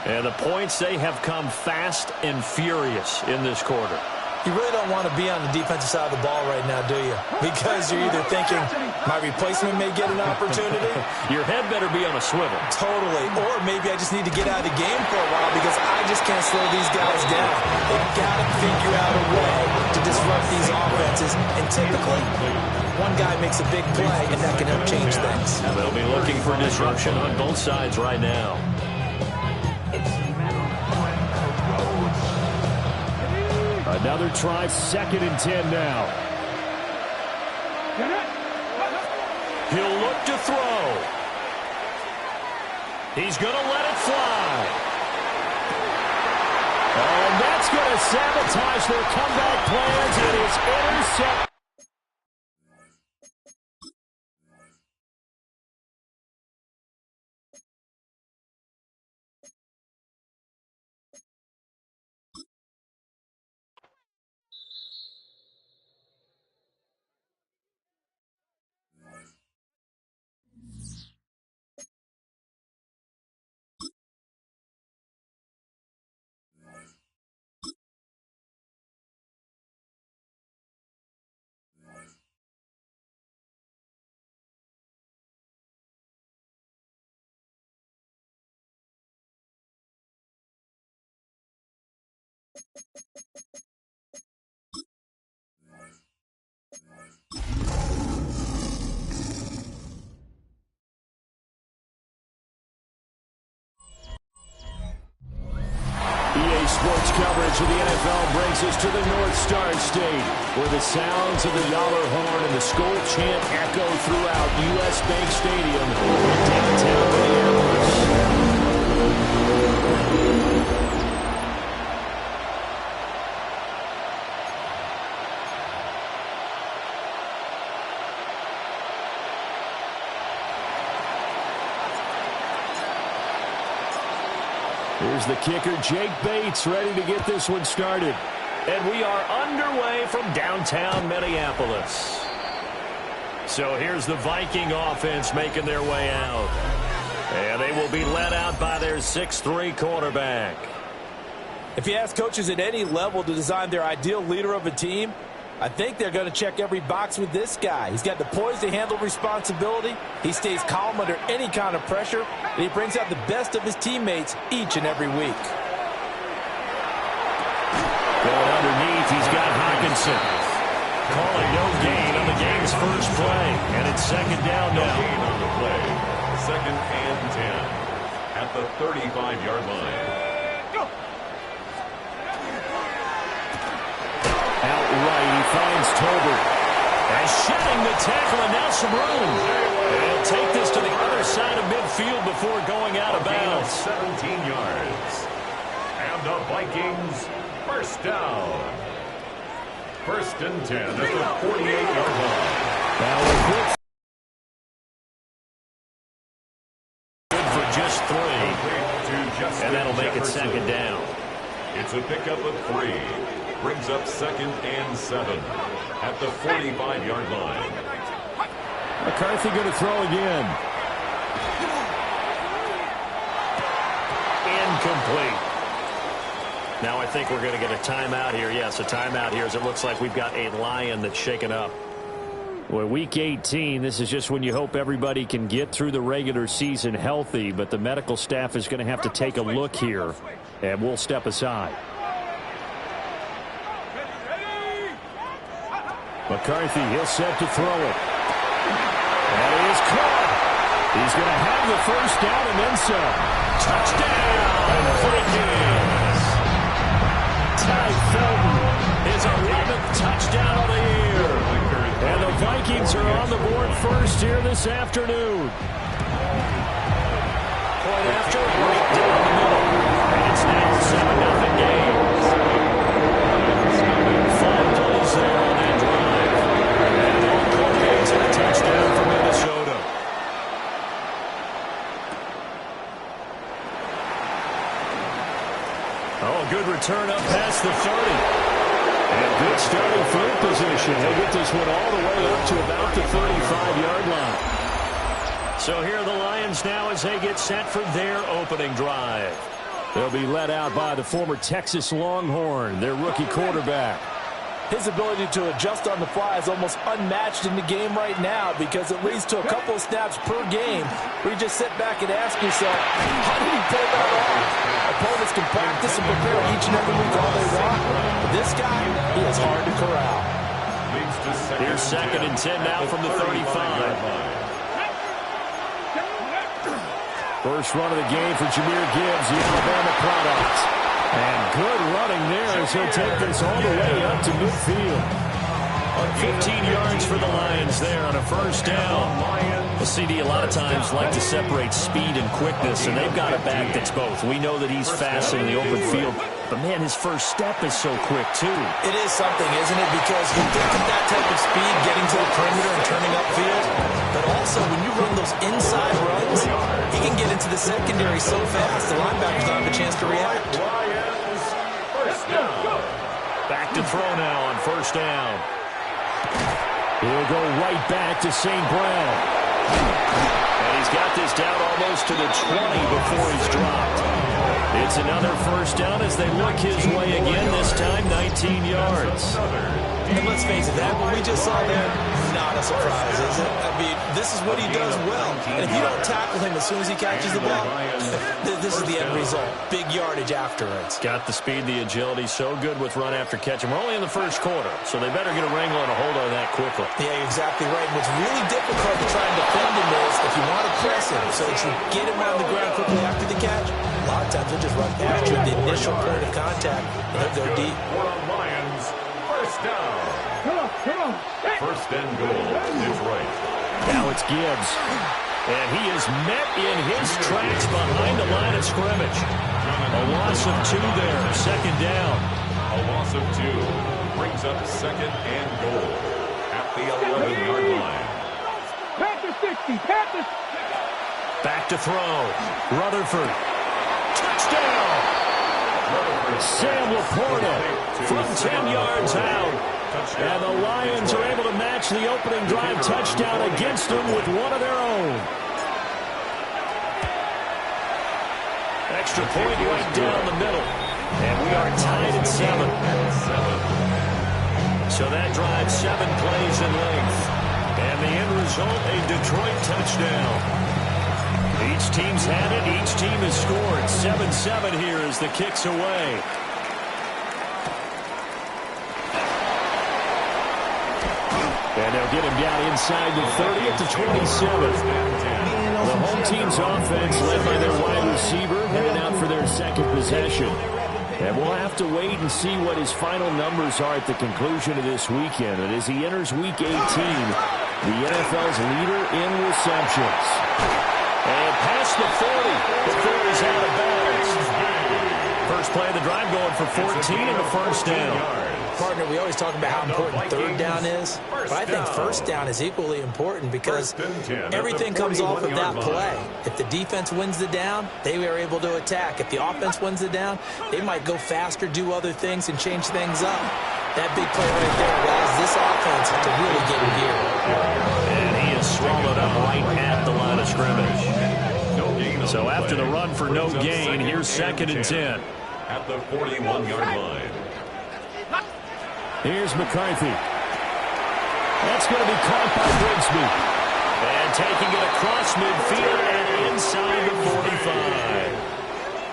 A: And the points, they have come fast and furious in this quarter.
B: You really don't want to be on the defensive side of the ball right now, do you? Because you're either thinking, my replacement may get an opportunity.
A: Your head better be on a swivel.
B: Totally. Or maybe I just need to get out of the game for a while because I just can't slow these guys down. They've got to figure out a way to disrupt these offenses. And typically, one guy makes a big play, and that can help change things.
A: And they'll be looking for disruption on both sides right now. Another try, 2nd and 10 now. He'll look to throw. He's going to let it fly. And that's going to sabotage their comeback plans. It is intercepted. EA Sports coverage of the NFL brings us to the North Star State, where the sounds of the Yaller horn and the Skol chant echo throughout U.S. Bank Stadium in downtown Minneapolis. Here's the kicker, Jake Bates, ready to get this one started. And we are underway from downtown Minneapolis. So here's the Viking offense making their way out. And they will be led out by their 6'3" quarterback.
B: If you ask coaches at any level to design their ideal leader of a team, I think they're going to check every box with this guy. He's got the poise to handle responsibility. He stays calm under any kind of pressure, and he brings out the best of his teammates each and every week.
A: Going underneath, he's got Hawkinson. Calling no gain on the game's first play. And it's second down now.
C: No gain on the play. Second and 10 at the 35-yard line.
A: Outright, he finds Tolbert. And shedding the tackle, and now some room. And he'll take this to the other side of midfield before going out of bounds.
C: 17 yards. And the Vikings, first down. First and 10 at the 48-yard line.
A: Now we're good for just 3. And that'll make it second down.
C: It's a pickup of 3. Brings up second and 7 at the 45-yard line.
A: McCarthy going to throw again. Incomplete. Now I think we're going to get a timeout here. Yes, a timeout here as it looks like we've got a Lion that's shaken up. Well, week 18, this is just when you hope everybody can get through the regular season healthy, but the medical staff is going to have to take a look here, and we'll step aside. McCarthy, he'll set to throw it. And he is caught. He's going to have the first down and then some. Touchdown, Vikings. Ty Felton, his 11th touchdown of the year. And the Vikings are on the board first here this afternoon. Point after, right down the middle. And it's now a 7-0 game. 5 plays there on that drive. And all culminates in a touchdown for Minnesota. Oh, good return up past the 30. And good starting field position. He'll get this one all the way up to about the 35-yard line. So here are the Lions now as they get set for their opening drive. They'll be led out by the former Texas Longhorn, their rookie quarterback.
B: His ability to adjust on the fly is almost unmatched in the game right now because it leads to a couple of snaps per game where you just sit back and ask yourself, how did he pull that off? Opponents can practice and prepare each and every week all they want. But this guy, he is hard to corral.
A: Here's second and 10 now from the 35. First run of the game for Jahmyr Gibbs, the Alabama product. And good running there as he'll take this all the way up to midfield. 15 yards for the Lions there on a first down. Well, CD, a lot of times like to separate speed and quickness, and they've got a back that's both. We know that he's fast in the open field, but, man, his first step is so quick, too.
B: It is something, isn't it? Because you think of that type of speed getting to the perimeter and turning upfield, but also when you run those inside runs, he can get into the secondary so fast the linebackers don't have a chance to react.
A: Back to throw now on first down. He'll go right back to St. Brown. And he's got this down almost to the 20 before he's dropped. It's another first down as they look his way again, this time 19 yards.
B: And let's face it, that what we just saw there, not a surprise, is it? I mean, this is what he does well. And if you don't tackle him as soon as he catches the ball, this is the end result. Big yardage afterwards.
A: Got the speed, the agility, so good with run after catch. And we're only in the first quarter, so they better get a wrangle and a hold on that quickly.
B: Yeah, exactly right. What's really difficult to try and defend him is if you want to press him so that you get him on the ground quickly after the catch, a lot of times they'll just run past you at the initial point of contact and they'll go deep.
C: Lions, first down. Come on. First and goal, Detroit.
A: Now it's Gibbs. And he is met in his tracks behind the line of scrimmage. A loss of 2 there, second down.
C: A loss of 2 brings up second and goal at the 11-yard line.
A: Back to throw. Rutherford. Touchdown. Sam Laporta from 10 yards out. And the Lions are able to match the opening drive touchdown against them with one of their own. Extra point right down the middle. And we are tied at 7. So that drives 7 plays in length. And the end result, a Detroit touchdown. Each team's had it. Each team has scored. 7-7 here as the kick's away. And they'll get him down inside the 30 at the 27. The home team's offense led by their wide receiver headed out for their second possession. And we'll have to wait and see what his final numbers are at the conclusion of this weekend. And as he enters Week 18, the NFL's leader in receptions. And past the 40 before he's out of bounds. First play of the drive going for 14 and the first down.
B: Partner, we always talk about how important third down is, but I think first down is equally important because everything comes off of that play. If the defense wins the down, they are able to attack. If the offense wins the down, they might go faster, do other things, and change things up. That big play right there allows this offense to really get in gear.
A: And he is swallowed up right at the line of scrimmage. So after the run for no gain, here's second and 10.
C: At the 41-yard line.
A: Here's McCarthy. That's going to be caught by Grigsby. And taking it across midfield and inside the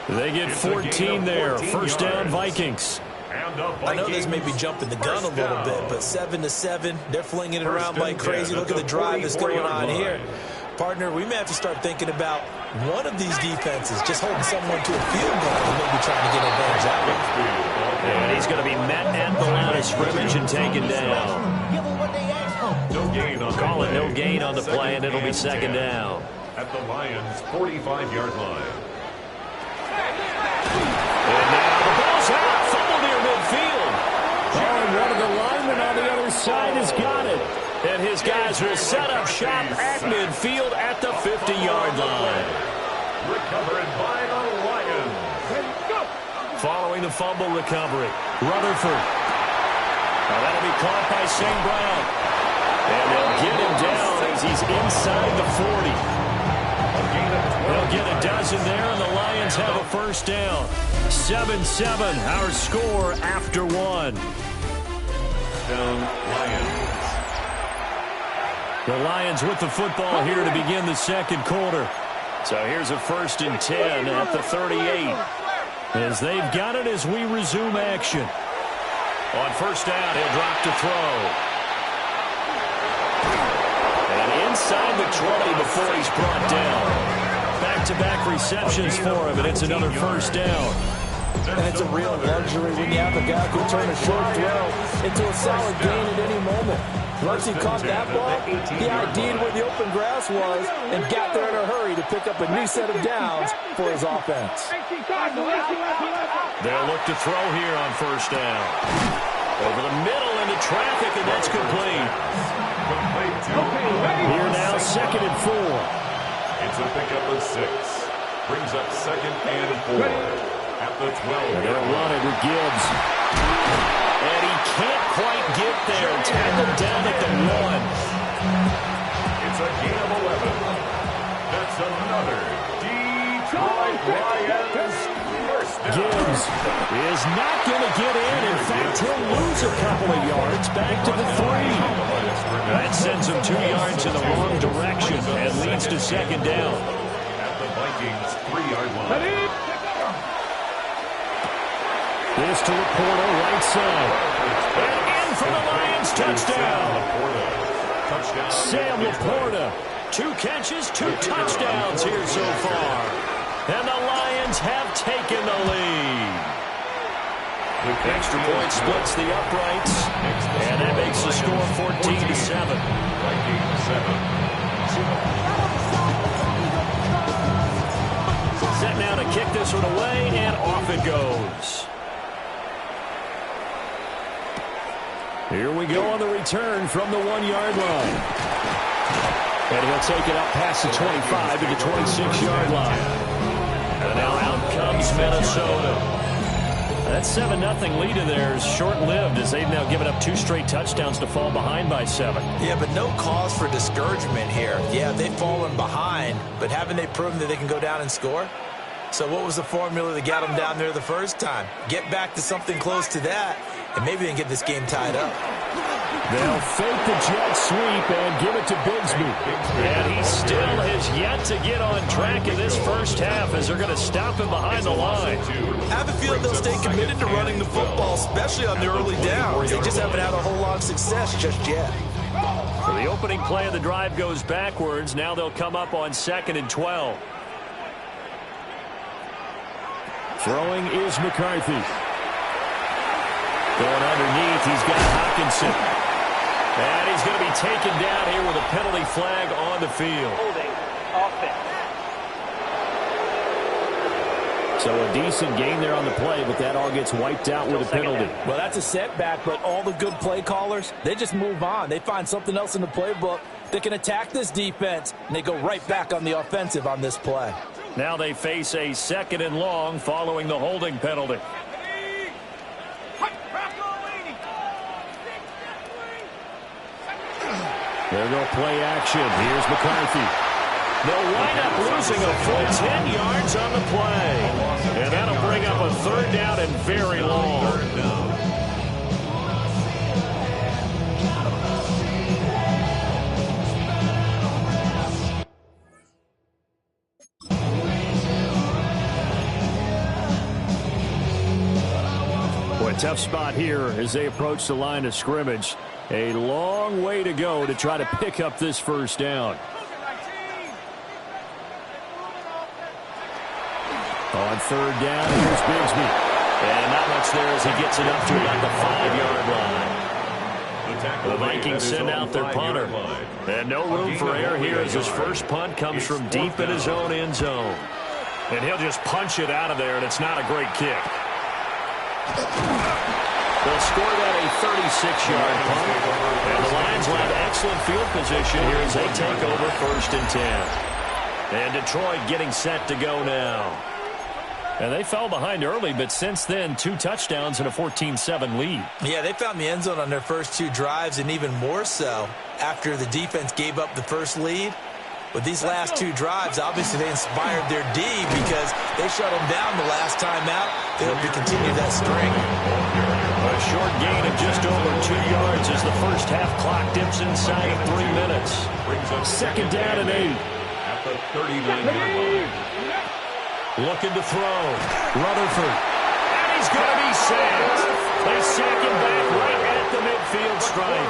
A: 45. They get 14 there. First down, Vikings.
B: I know this may be jumping the gun a little bit, but 7-7, they're flinging it around like crazy. Look at the drive that's going on here. Partner, we may have to start thinking about one of these defenses just holding someone to a field goal and maybe trying to get advantage that way.
A: And he's going to be met at the line of scrimmage and taken down. Call it no gain on the play, and it'll be second down.
C: At the Lions' 45-yard line.
A: And now the ball's out. Fumble near midfield. Oh, and one of the linemen on the other side has got it. And his guys will set up shop at midfield at the 50-yard line.
C: Recovered by the Lions.
A: Following the fumble recovery, Rutherford. Now that'll be caught by St. Brown. And they'll get him down as he's inside the 40. They'll get a dozen there, and the Lions have a first down. 7-7, our score after one.
C: Down Lions.
A: The Lions with the football here to begin the second quarter. So here's a first and 10 at the 38. As they've got it as we resume action. On first down, he'll drop to throw. And inside the 20 before he's brought down. Back-to-back receptions for him, and it's another first down.
B: And it's a real luxury when you have a guy who can turn a short throw into a solid gain at any moment. Once he caught that ball, he ID'd where the open grass was and got there in a hurry to pick up a new set of downs for his offense.
A: They'll look to throw here on first down. Over the middle into traffic, and that's complete. Here now, second and 4.
C: It's a pickup of 6. Brings up second and 4. At the 12.
A: They'll run it with Gibbs. And he can't quite get there. Tackled down at the 1.
C: It's a gain of 11. That's another Detroit Lions. First down.
A: Gibbs is not going to get in. In fact, he'll lose a couple of yards back to the 3. That sends him 2 yards in the wrong direction and leads to second down.
C: At the Vikings 3-yard line.
A: This to Laporta, right side. And in for the Lions, touchdown. Sam Laporta, 2 catches, 2 touchdowns here so far. And the Lions have taken the lead. Extra point splits the uprights, and that makes the score 14-7.
C: Vikings 7.
A: Set now to kick this one away, and off it goes. Here we go on the return from the 1-yard line. And he'll take it up past the 25 to the 26-yard line. And now out comes Minnesota. That 7-0 lead of theirs short-lived as they've now given up 2 straight touchdowns to fall behind by 7.
B: Yeah, but no cause for discouragement here. Yeah, they've fallen behind, but haven't they proven that they can go down and score? So what was the formula that got them down there the first time? Get back to something close to that, and maybe they can get this game tied up.
A: They'll fake the jet sweep and give it to Bigsby. And he still has yet to get on track in this first half as they're going to stop him behind the line.
B: I have a feeling they'll stay committed to running the football, especially on the early downs. They just haven't had a whole lot of success just yet.
A: So the opening play of the drive goes backwards. Now they'll come up on 2nd and 12. Throwing is McCarthy. Going underneath, he's got Hockenson. And he's going to be taken down here with a penalty flag on the field.
E: Holding offense.
A: So a decent gain there on the play, but that all gets wiped out with a penalty.
B: Well, that's a setback, but all the good play callers, they just move on. They find something else in the playbook that can attack this defense, and they go right back on the offensive on this play.
A: Now they face a 2nd and long following the holding penalty. There go play action. Here's McCarthy. They'll wind up losing a full 10 yards on the play. And that'll bring up a 3rd down and very long. Boy, a tough spot here as they approach the line of scrimmage. A long way to go to try to pick up this first down. On 3rd down, here's Bigsby. And not much there as he gets it up to about the 5-yard line. The Vikings send out their punter. And no room for error here as his first punt comes from deep in his own end zone. And he'll just punch it out of there, and it's not a great kick. They'll score that a 36-yard punt. And the Lions will have excellent field position here as they take over 1st and 10. And Detroit getting set to go now. And they fell behind early, but since then, 2 touchdowns and a 14-7 lead.
B: Yeah, they found the end zone on their first 2 drives, and even more so after the defense gave up the first lead. With these last 2 drives, obviously they inspired their D because they shut them down the last time out. They hope to continue that string.
A: A short gain of just over 2 yards as the first half clock dips inside of 3 minutes. 2nd down and 8.
C: At the 39-yard line.
A: Looking to throw. Rutherford. And he's going to be sacked. They sack him back right at the midfield stripe.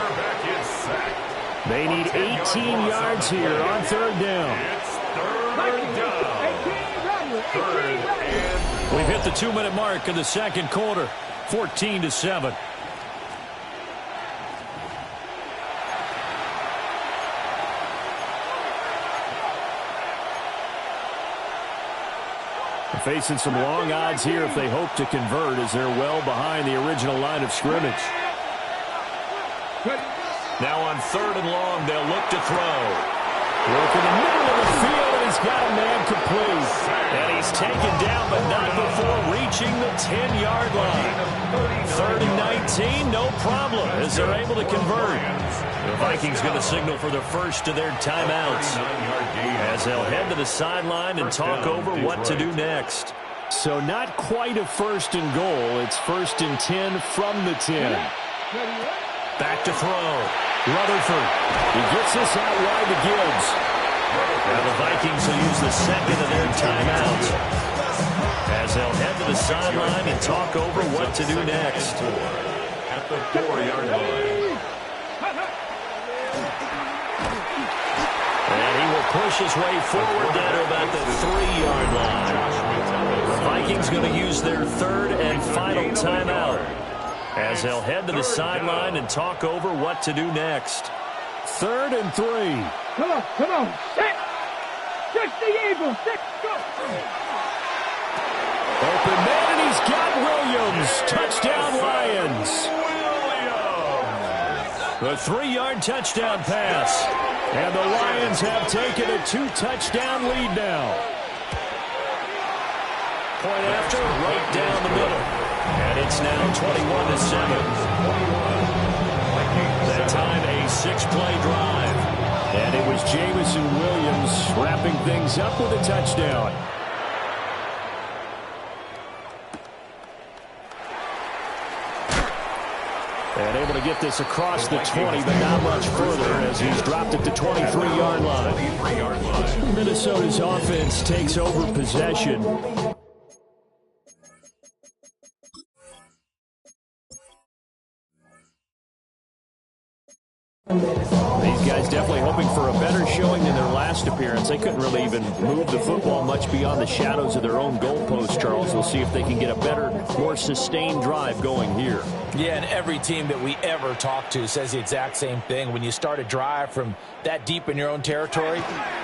A: They need 18 yards here on 3rd down.
C: It's 3rd down. 3rd and
A: We've hit the 2-minute mark of the 2nd quarter. 14-7. Facing some long odds here if they hope to convert as they're well behind the original line of scrimmage. Now on 3rd and long, they'll look to throw. Work in the middle of the field, and he's got a man complete. And he's taken down, but not before reaching the 10-yard line. 3rd and 19, no problem, as they're able to convert. The Vikings going to signal for the first of their timeouts as as they'll head to the sideline and talk over what to do next.
E: So not quite a 1st and goal. It's 1st and 10 from the 10.
A: Back to throw. Rutherford. He gets this out wide to Gibbs. Now the Vikings will use the second of their timeouts as they'll head to the sideline and talk over what to do next.
C: At the 4-yard line.
A: And he will push his way forward down to about the 3-yard line. The Vikings going to use their 3rd and final timeout as they'll head to the sideline and talk over what to do next.
E: 3rd and 3.
D: Come on. Set. Check the Eagles. Go.
E: Open man, and he's got Williams. Touchdown, Lions.
A: The 3-yard touchdown pass.
E: And the Lions have taken a 2-touchdown lead now.
A: Point after, right down the middle. And it's now 21-7. That time a 6-play drive.
E: And it was Jamison Williams wrapping things up with a touchdown. And able to get this across the 20, but not much further as he's dropped at the 23-yard line. Minnesota's offense takes over possession. These guys definitely hoping for a better showing than their last appearance. They couldn't really even move the football much beyond the shadows of their own goalpost, Charles. We'll see if they can get a better, more sustained drive going here.
B: Yeah, and every team that we ever talk to says the exact same thing. When you start a drive from that deep in your own territory,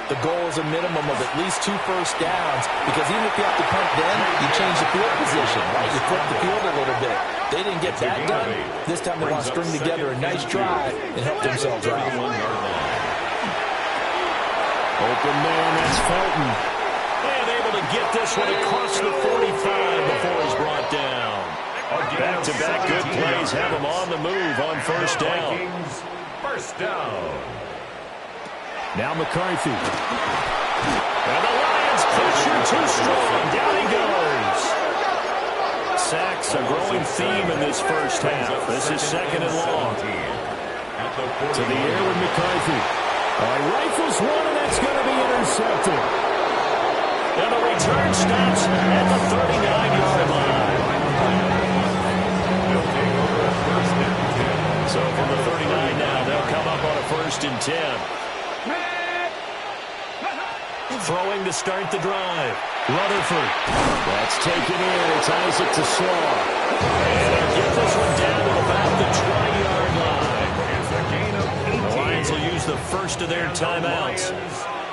B: the goal is a minimum of at least 2 first downs, because even if you have to punt then, you change the field position, right? You flip the field a little bit. They didn't get that done. This time they want to string together a nice drive and help themselves out.
E: Open man, that's Felton.
A: And able to get this one across the 45 before he's brought down. Back-to-back good plays have him on the move on first down.
C: First down.
E: Now McCarthy.
A: And the Lions pressure too strong. Down he goes. Sacks a growing theme in this first half. This is 2nd and long.
E: To the air with McCarthy. Rifles one, and that's going to be intercepted.
A: And the return stops at the 39-yard line. So from the 39 now, they'll come up on a 1st and 10. Throwing to start the drive. Rutherford.
E: That's taken in. It's Isaac to Slaw.
A: And they'll get this one down to about the 20-yard line. The Lions will use the first of their timeouts,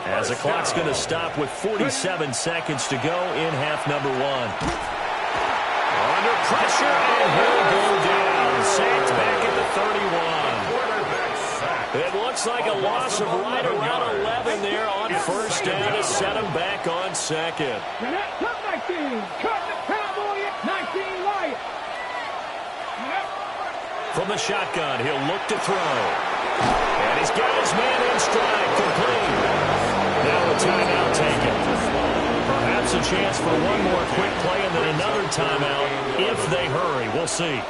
A: as the clock's going to stop with 47 seconds to go in half number 1. Under pressure, and he'll go down. Sacked back at the 31. It looks like a loss of right around 11 there on first down to set him back on 2nd.
D: Cut 19. Cut the Cowboy at 19 Lions.
A: From the shotgun, he'll look to throw. And he's got his man in stride, complete. Now a timeout taken. Perhaps a chance for one more quick play and then another timeout if they hurry. We'll see.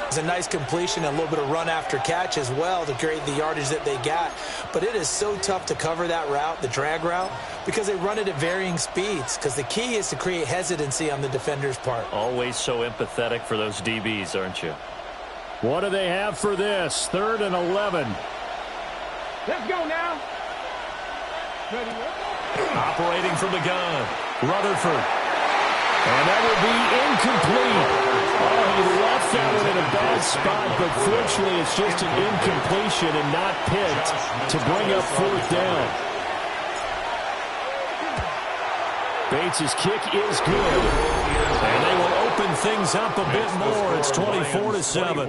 B: It's a nice completion and a little bit of run after catch as well to create the yardage that they got. But it is so tough to cover that route, the drag route, because they run it at varying speeds. Because the key is to create hesitancy on the defender's part.
A: Always so empathetic for those DBs, aren't you?
E: What do they have for this? 3rd and 11.
D: Let's go now.
A: Operating from the gun, Rutherford.
E: And that will be incomplete. Oh, he left that one in a bad spot, but fortunately it's just an incompletion and not picked to bring up 4th down. Bates' kick is good.
A: And they will open things up a bit more. It's 24-7.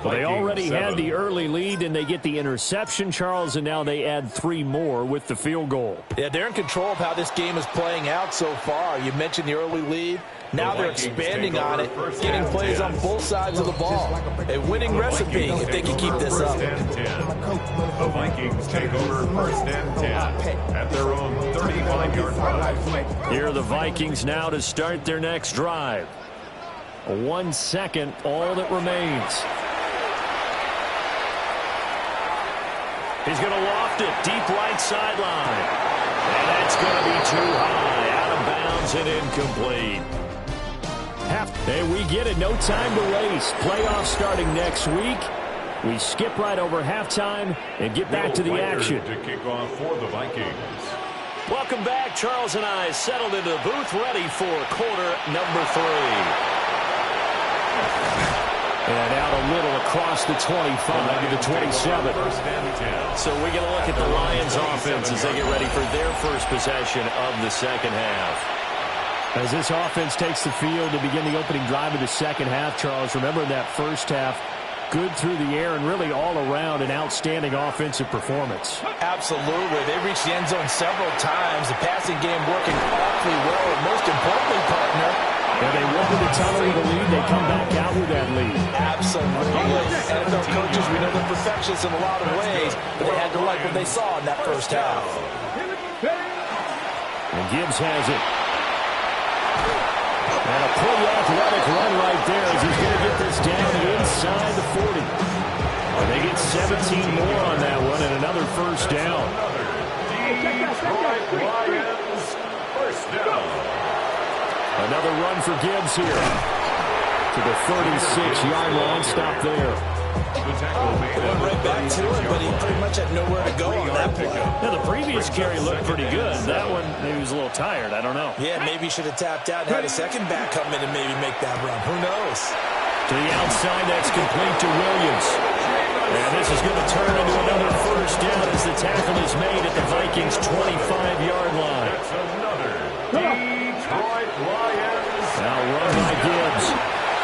E: Well, they already had the early lead, and they get the interception, Charles, and now they add 3 more with the field goal.
B: Yeah, they're in control of how this game is playing out so far. You mentioned the early lead. Now they're expanding on it, getting plays on both sides of the ball. A winning recipe if they can keep this up.
C: The Vikings take over 1st and 10 at their own 15-yard line.
E: Here are the Vikings now to start their next drive. 1 second, all that remains. He's going to loft it deep right sideline. And that's going to be too high. Out of bounds and incomplete. Hey, we get it. No time to waste. Playoffs starting next week. We skip right over halftime and get back to the action.
C: To kick off for the Vikings.
E: Welcome back. Charles and I settled into the booth ready for quarter number 3. And out a little across the 25 to the 27. So we get a look at the Lions offense as they get ready for their first possession of the second half.
F: As this offense takes the field to begin the opening drive of the second half, Charles, remember in that first half, good through the air and really all around an outstanding offensive performance.
B: Absolutely. They reached the end zone several times. The passing game working awfully well. And most importantly, partner,
F: and they wanted to tunnel with a lead. They come back out with that lead.
B: Absolutely. NFL coaches, we know they're perfectionists in a lot of ways, but they had to like what they saw in that first half.
E: And Gibbs has it. And a pretty athletic run right there as he's going to get this down inside the 40. And they get 17 more on that one and another first down.
C: Lions, first down.
E: Another run for Gibbs here. To the 36-yard line. Stop there.
B: Went right back to it, but he pretty much had nowhere to go on that play.
E: Now, the previous carry looked pretty good. That one, maybe he was a little tired. I don't know.
B: Yeah, maybe he should have tapped out and had a second back come in and maybe make that run. Who knows?
E: To the outside, that's complete to Williams. And this is going to turn into another first down as the tackle is made at the Vikings' 25-yard line.
C: That's another Detroit Lions.
E: Now run by Gibbs.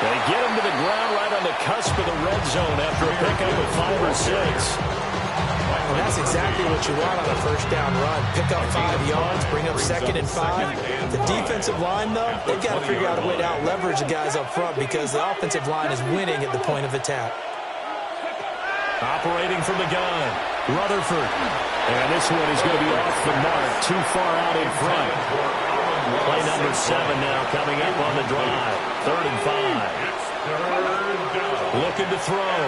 E: They get him to the ground right on the cusp of the red zone after a pickup of 5 or 6.
B: Well, that's exactly what you want on a first down run. Pick up 5 yards, bring up 2nd and 5. The defensive line, though, they've got to figure out a way to out-leverage the guys up front because the offensive line is winning at the point of attack.
E: Operating from the gun, Rutherford. And this one is going to be off the mark, too far out in front. Play number 7 now coming up on the drive. 3rd and 5. Looking to throw.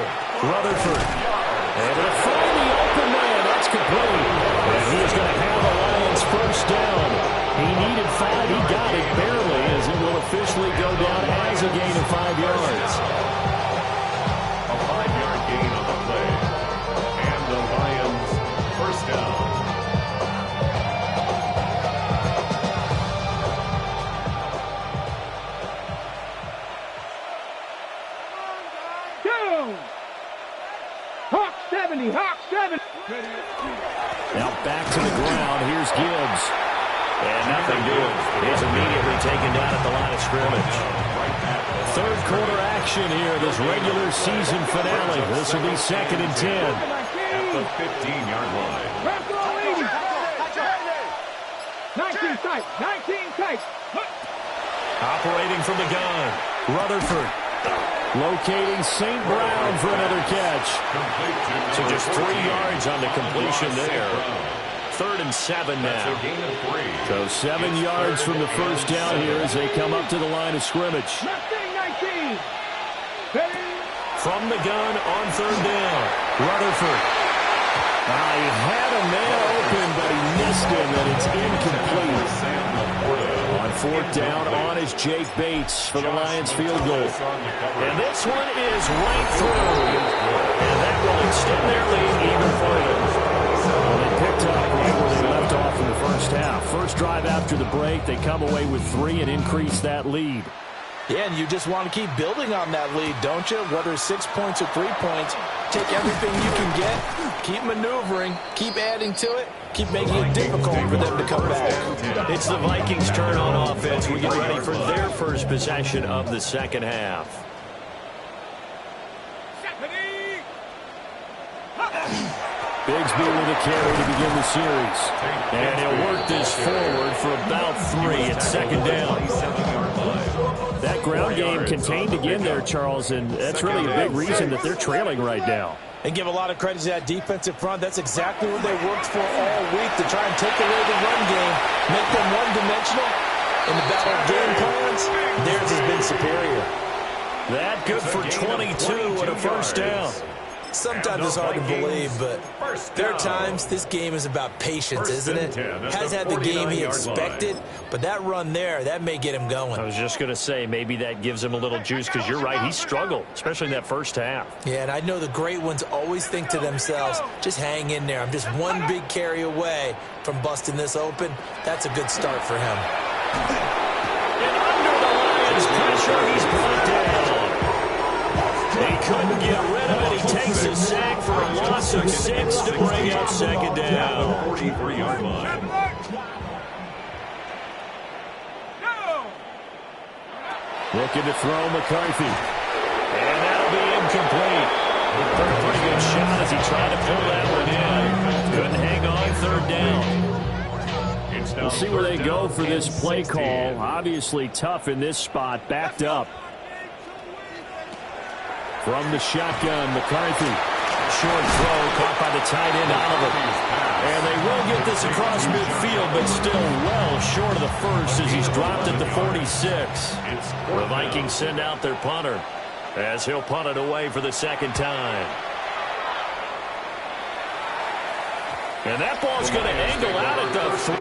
E: Rutherford. Able to find the open man. That's complete. And he is going to have the Lions first down. He needed 5. He got it barely as it will officially go down as a gain of 5 yards.
C: A 5-yard gain on the play. And the Lions first down.
D: Hawk 70, Hawk 70.
E: Now back to the ground. Here's Gibbs. And nothing doing. He's immediately taken down at the line of scrimmage. 3rd quarter action here, this regular season finale. This will be 2nd and 10.
C: At the 15-yard line.
D: 19 tight, 19 tight.
E: Operating from the gun, Rutherford. Locating St. Brown for another catch. So just 3 yards on the completion there. 3rd and 7 now. So 7 yards from the first down here as they come up to the line of scrimmage.
D: 19.
E: From the gun on 3rd down, Rutherford. He had a man open, but he missed him, and it's incomplete. On 4th down, on is Jake Bates for the Lions field goal. And this one is right through. And that will extend their lead even further. Well, they picked up right where they left off in the first half. First drive after the break, they come away with 3 and increase that lead.
B: Yeah, and you just want to keep building on that lead, don't you? Whether it's 6 points or 3 points, take everything you can get, keep maneuvering, keep adding to it, keep making it difficult for them to come back.
E: It's the Vikings' turn on offense. We get ready for their first possession of the second half. Bigsby with a carry to begin the series. And he'll work this forward for about 3. It's 2nd down. That ground game contained again there, Charles, and that's really a big reason that they're trailing right now.
B: And give a lot of credit to that defensive front. That's exactly what they worked for all week to try and take away the run game. make them one-dimensional in the battle of game plans, theirs has been superior.
F: That good for 22 and a first down.
B: Sometimes it's hard to believe, but there are times this game is about patience, isn't it? Has had the game he expected, but that run there, that may get him going.
F: I was just going to say, maybe that gives him a little juice, because you're right, he struggled, especially in that first half.
B: Yeah, and I know the great ones always think to themselves, just hang in there. I'm just one big carry away from busting this open. That's a good start for him.
F: And under the Lions' pressure, he's brought down. He couldn't get rid of it. He takes a sack for a loss of 6 to bring up second down.
C: 43-yard line.
F: Looking to throw McCarthy. And that'll be incomplete. Pretty good shot as he tried to pull that one in. Couldn't hang on third down. We'll see where they go for this play call. Obviously tough in this spot. Backed up. From the shotgun, McCarthy. Short throw caught by the tight end, Oliver. And they will get this across midfield, but still well short of the first as he's dropped at the 46. The Vikings send out their punter as he'll punt it away for the second time. And that ball's going to angle out at the 3.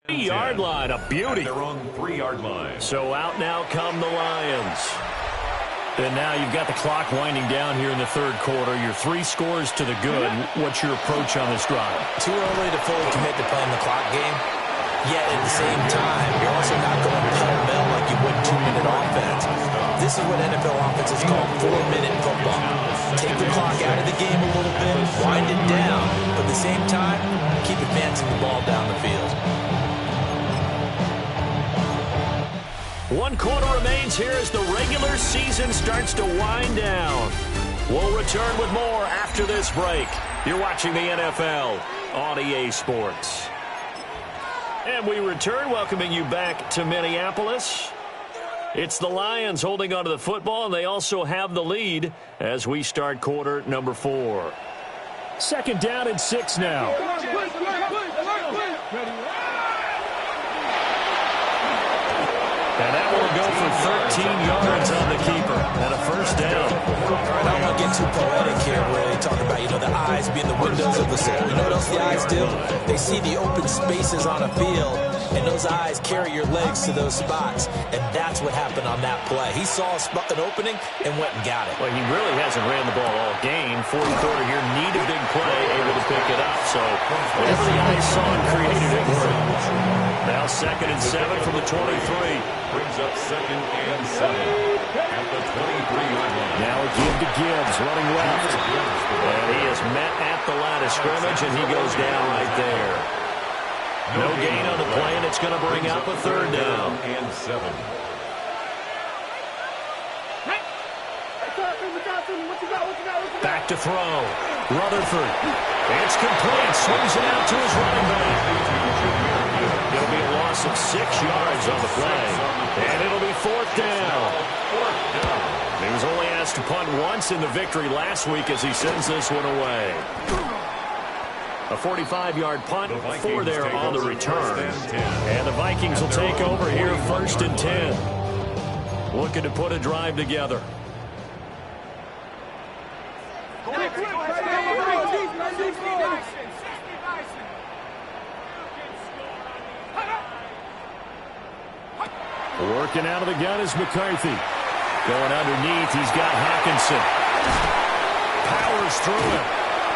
F: Yard line, a beauty.
C: Their own 3-yard line.
F: So out now come the Lions. And now you've got the clock winding down here in the third quarter. Your 3 scores to the good. What's your approach on this drive?
B: Too early to fully commit to playing the clock game. Yet at the same time, you're also not going pell-mell like you would 2-minute offense. This is what NFL offenses call 4-minute football. Take the clock out of the game a little bit, wind it down, but at the same time, keep advancing the ball down the field.
F: 1 quarter remains here as the regular season starts to wind down. We'll return with more after this break. You're watching the NFL on EA Sports. And we return, welcoming you back to Minneapolis. It's the Lions holding onto the football, and they also have the lead as we start quarter number 4. Second down and 6 now. And that will go for 13 yards on the keeper and a first down.
B: I don't want to get too poetic here where they talk about, the eyes being the windows of the soul. You know what else the eyes do? They see the open spaces on a field, and those eyes carry your legs to those spots, and that's what happened on that play. He saw an opening and went and got it.
F: Well, he really hasn't ran the ball all game. Fourth quarter here, need a big play, able to pick it up. So whatever the eyes saw and created it worked. Now 2nd and 7 from the 23.
C: Brings up 2nd and 7 at the 23-yard line.
F: Now a give to Gibbs, running left. And he is met at the line of scrimmage, and he goes down right there. No gain on the play, and it's going to bring up a third down.
C: And 7.
F: Back to throw. Rutherford. It's complete. Swings it out to his running back. It'll be a loss of 6 yards on the play. And it'll be 4th down. He was only asked to punt once in the victory last week as he sends this one away. A 45-yard punt, 4 there on the return. And the Vikings will take over here 1st and 10. Looking to put a drive together. Working out of the gun is McCarthy. Going underneath, he's got Hawkinson. Powers through him.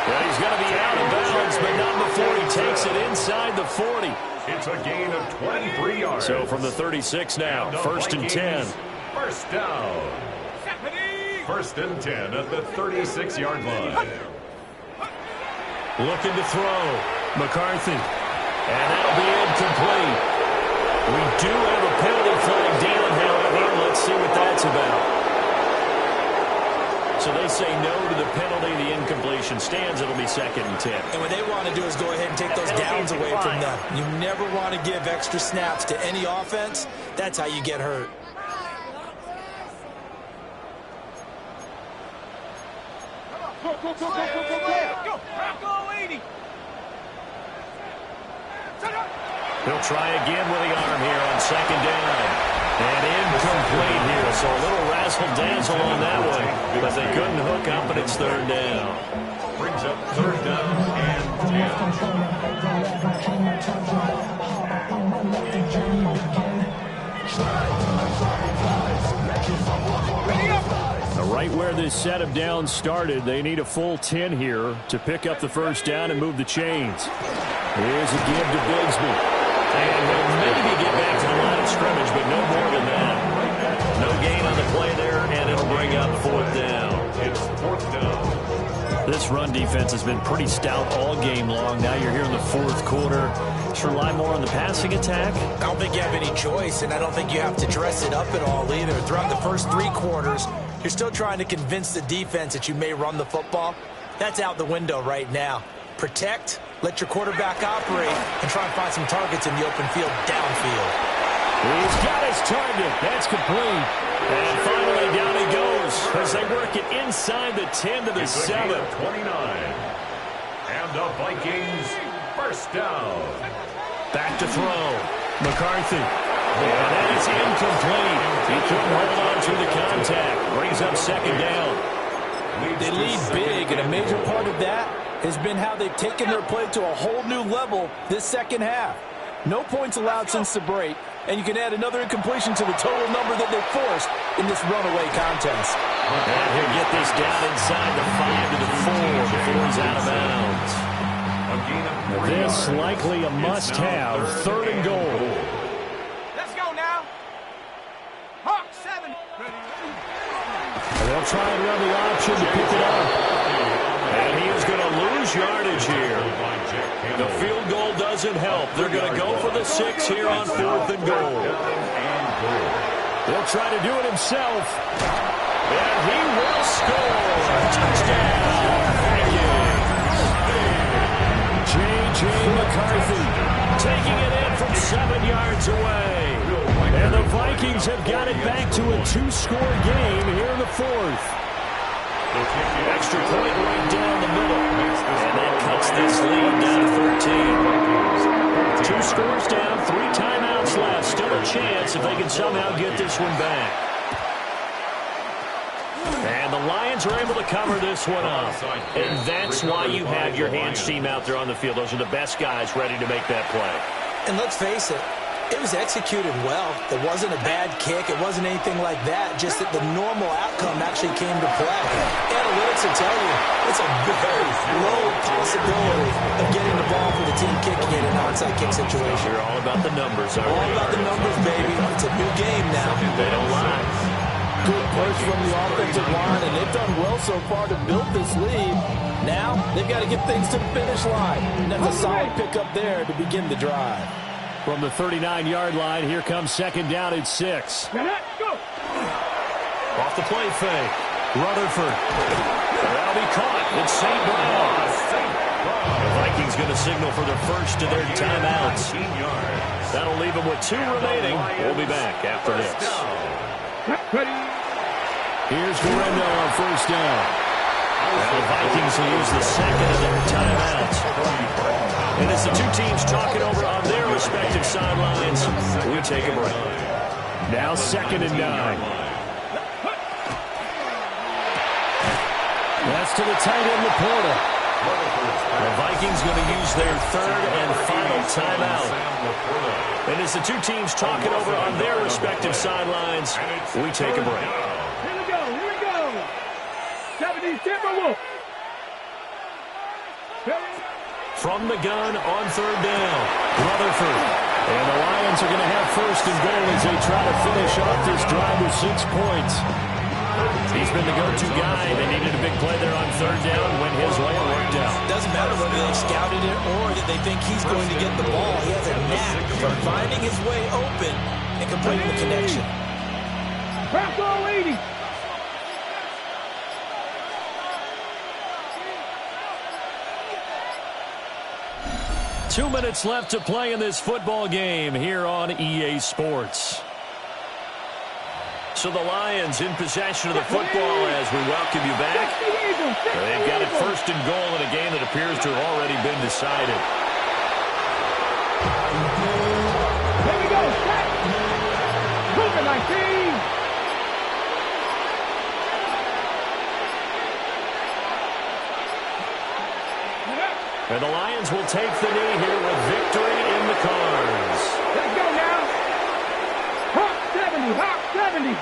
F: Well, he's going to be out of bounds, but not before he takes it inside the 40.
C: It's a gain of 23 yards.
F: So from the 36 now, 1st and 10.
C: First down. 1st and 10 at the 36-yard line.
F: Looking to throw. McCarthy. And that'll be incomplete. We do have a penalty flag down, however. Let's see what that's about.
E: So they say no to the penalty. The incompletion stands. It'll be 2nd and 10.
B: And what they want to do is go ahead and take those downs away from them. You never want to give extra snaps to any offense. That's how you get hurt.
D: Go, 80.
E: He'll try again with the arm here on 2nd down. And incomplete here. So a little razzle-dazzle on that one. But they couldn't hook up, and it's 3rd down.
C: Brings up 3rd down and 10.
E: Right where this set of downs started, they need a full 10 here to pick up the 1st down and move the chains. Here's a give to Bigsby. And he'll maybe get back to the line of scrimmage, but no more than that. No gain on the play there, and it'll bring up 4th down.
C: It's 4th down.
E: This run defense has been pretty stout all game long. Now you're here in the 4th quarter. Just rely more on the passing attack.
B: I don't think you have any choice, and I don't think you have to dress it up at all either. Throughout the first 3 quarters, you're still trying to convince the defense that you may run the football. That's out the window right now. Protect, let your quarterback operate, and try and find some targets in the open field downfield.
E: He's got his target. That's complete. And finally down he goes as they work it inside the 10 to the 7.
C: 29. And the Vikings 1st down.
E: Back to throw. McCarthy. And that is incomplete. He couldn't hold on to the contact. Brings up 2nd down.
B: They lead big, and a major part of that has been how they've taken their play to a whole new level this 2nd half. No points allowed since the break, and you can add another incompletion to the total number that they forced in this runaway contest.
E: And he'll get this down inside the 5 to the 4 before he's out of bounds. This likely a must-have, 3rd and goal.
D: Let's go now. Hawk 7.
E: And they'll try and run the option to pick it up. And he is going to lose yardage here. The field goal doesn't help. They're going to go for the 6 here on 4th and goal. He'll try to do it himself. And he will score. Touchdown, Vikings. J.J. McCarthy taking it in from 7 yards away. And the Vikings have got it back to a 2-score game here in the 4th. Extra point right down the middle. And that cuts this lead down to 13. 2 scores down, 3 timeouts left. Still a chance if they can somehow get this one back. And the Lions are able to cover this one up. And that's why you have your hands team out there on the field. Those are the best guys ready to make that play.
B: And let's face it, it was executed well. It wasn't a bad kick. It wasn't anything like that. Just that the normal outcome actually came to play. Analytics will tell you it's a very low possibility of getting the ball for the team kicking in an onside kick situation.
E: You're all about the numbers, aren't you?
B: All about the numbers, baby. It's a new game now.
E: They don't lie.
B: Good push from the offensive line, and they've done well so far to build this lead. Now they've got to get things to the finish line. And that's a solid pickup there to begin the drive.
E: From the 39-yard line, here comes 2nd down at 6.
D: Go.
E: Off the play fake. Rutherford. That'll be caught. It's St. Brown. The Vikings going to signal for the first of their timeouts. That'll leave them with 2 remaining. We'll be back after this. Here's Guerrero on 1st down. And the Vikings will use the 2nd of their timeouts. And as the 2 teams talking over on their respective sidelines, we take a break. Now 2nd and 9. That's to the tight end, Laporta. The Vikings going to use their 3rd and final timeout. And as the 2 teams talking over on their respective sidelines, we take a break.
D: Here we go. 70 Timberwolves.
E: From the gun on 3rd down, Rutherford. And the Lions are going to have 1st and goal as they try to finish off this drive with 6 points. He's been the go-to guy. They needed a big play there on 3rd down. Went his way and worked out.
B: Doesn't matter whether they scouted it or that they think he's going to get the ball. He has a knack for finding his way open and completing the connection.
D: Bravo 80.
E: 2 minutes left to play in this football game here on EA Sports. So the Lions in possession of the football as we welcome you back. They've got it first and goal in a game that appears to have already been decided.
D: Here we go. Set. Moving 19.
E: And the Lions will take the knee here with victory in the cards.
D: Let's go now. Hop 70, hop 70.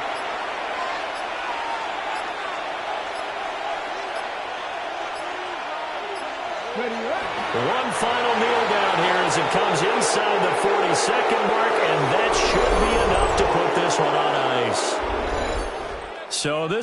E: One final kneel down here as it comes inside the 40-second mark, and that should be enough to put this one on ice. So this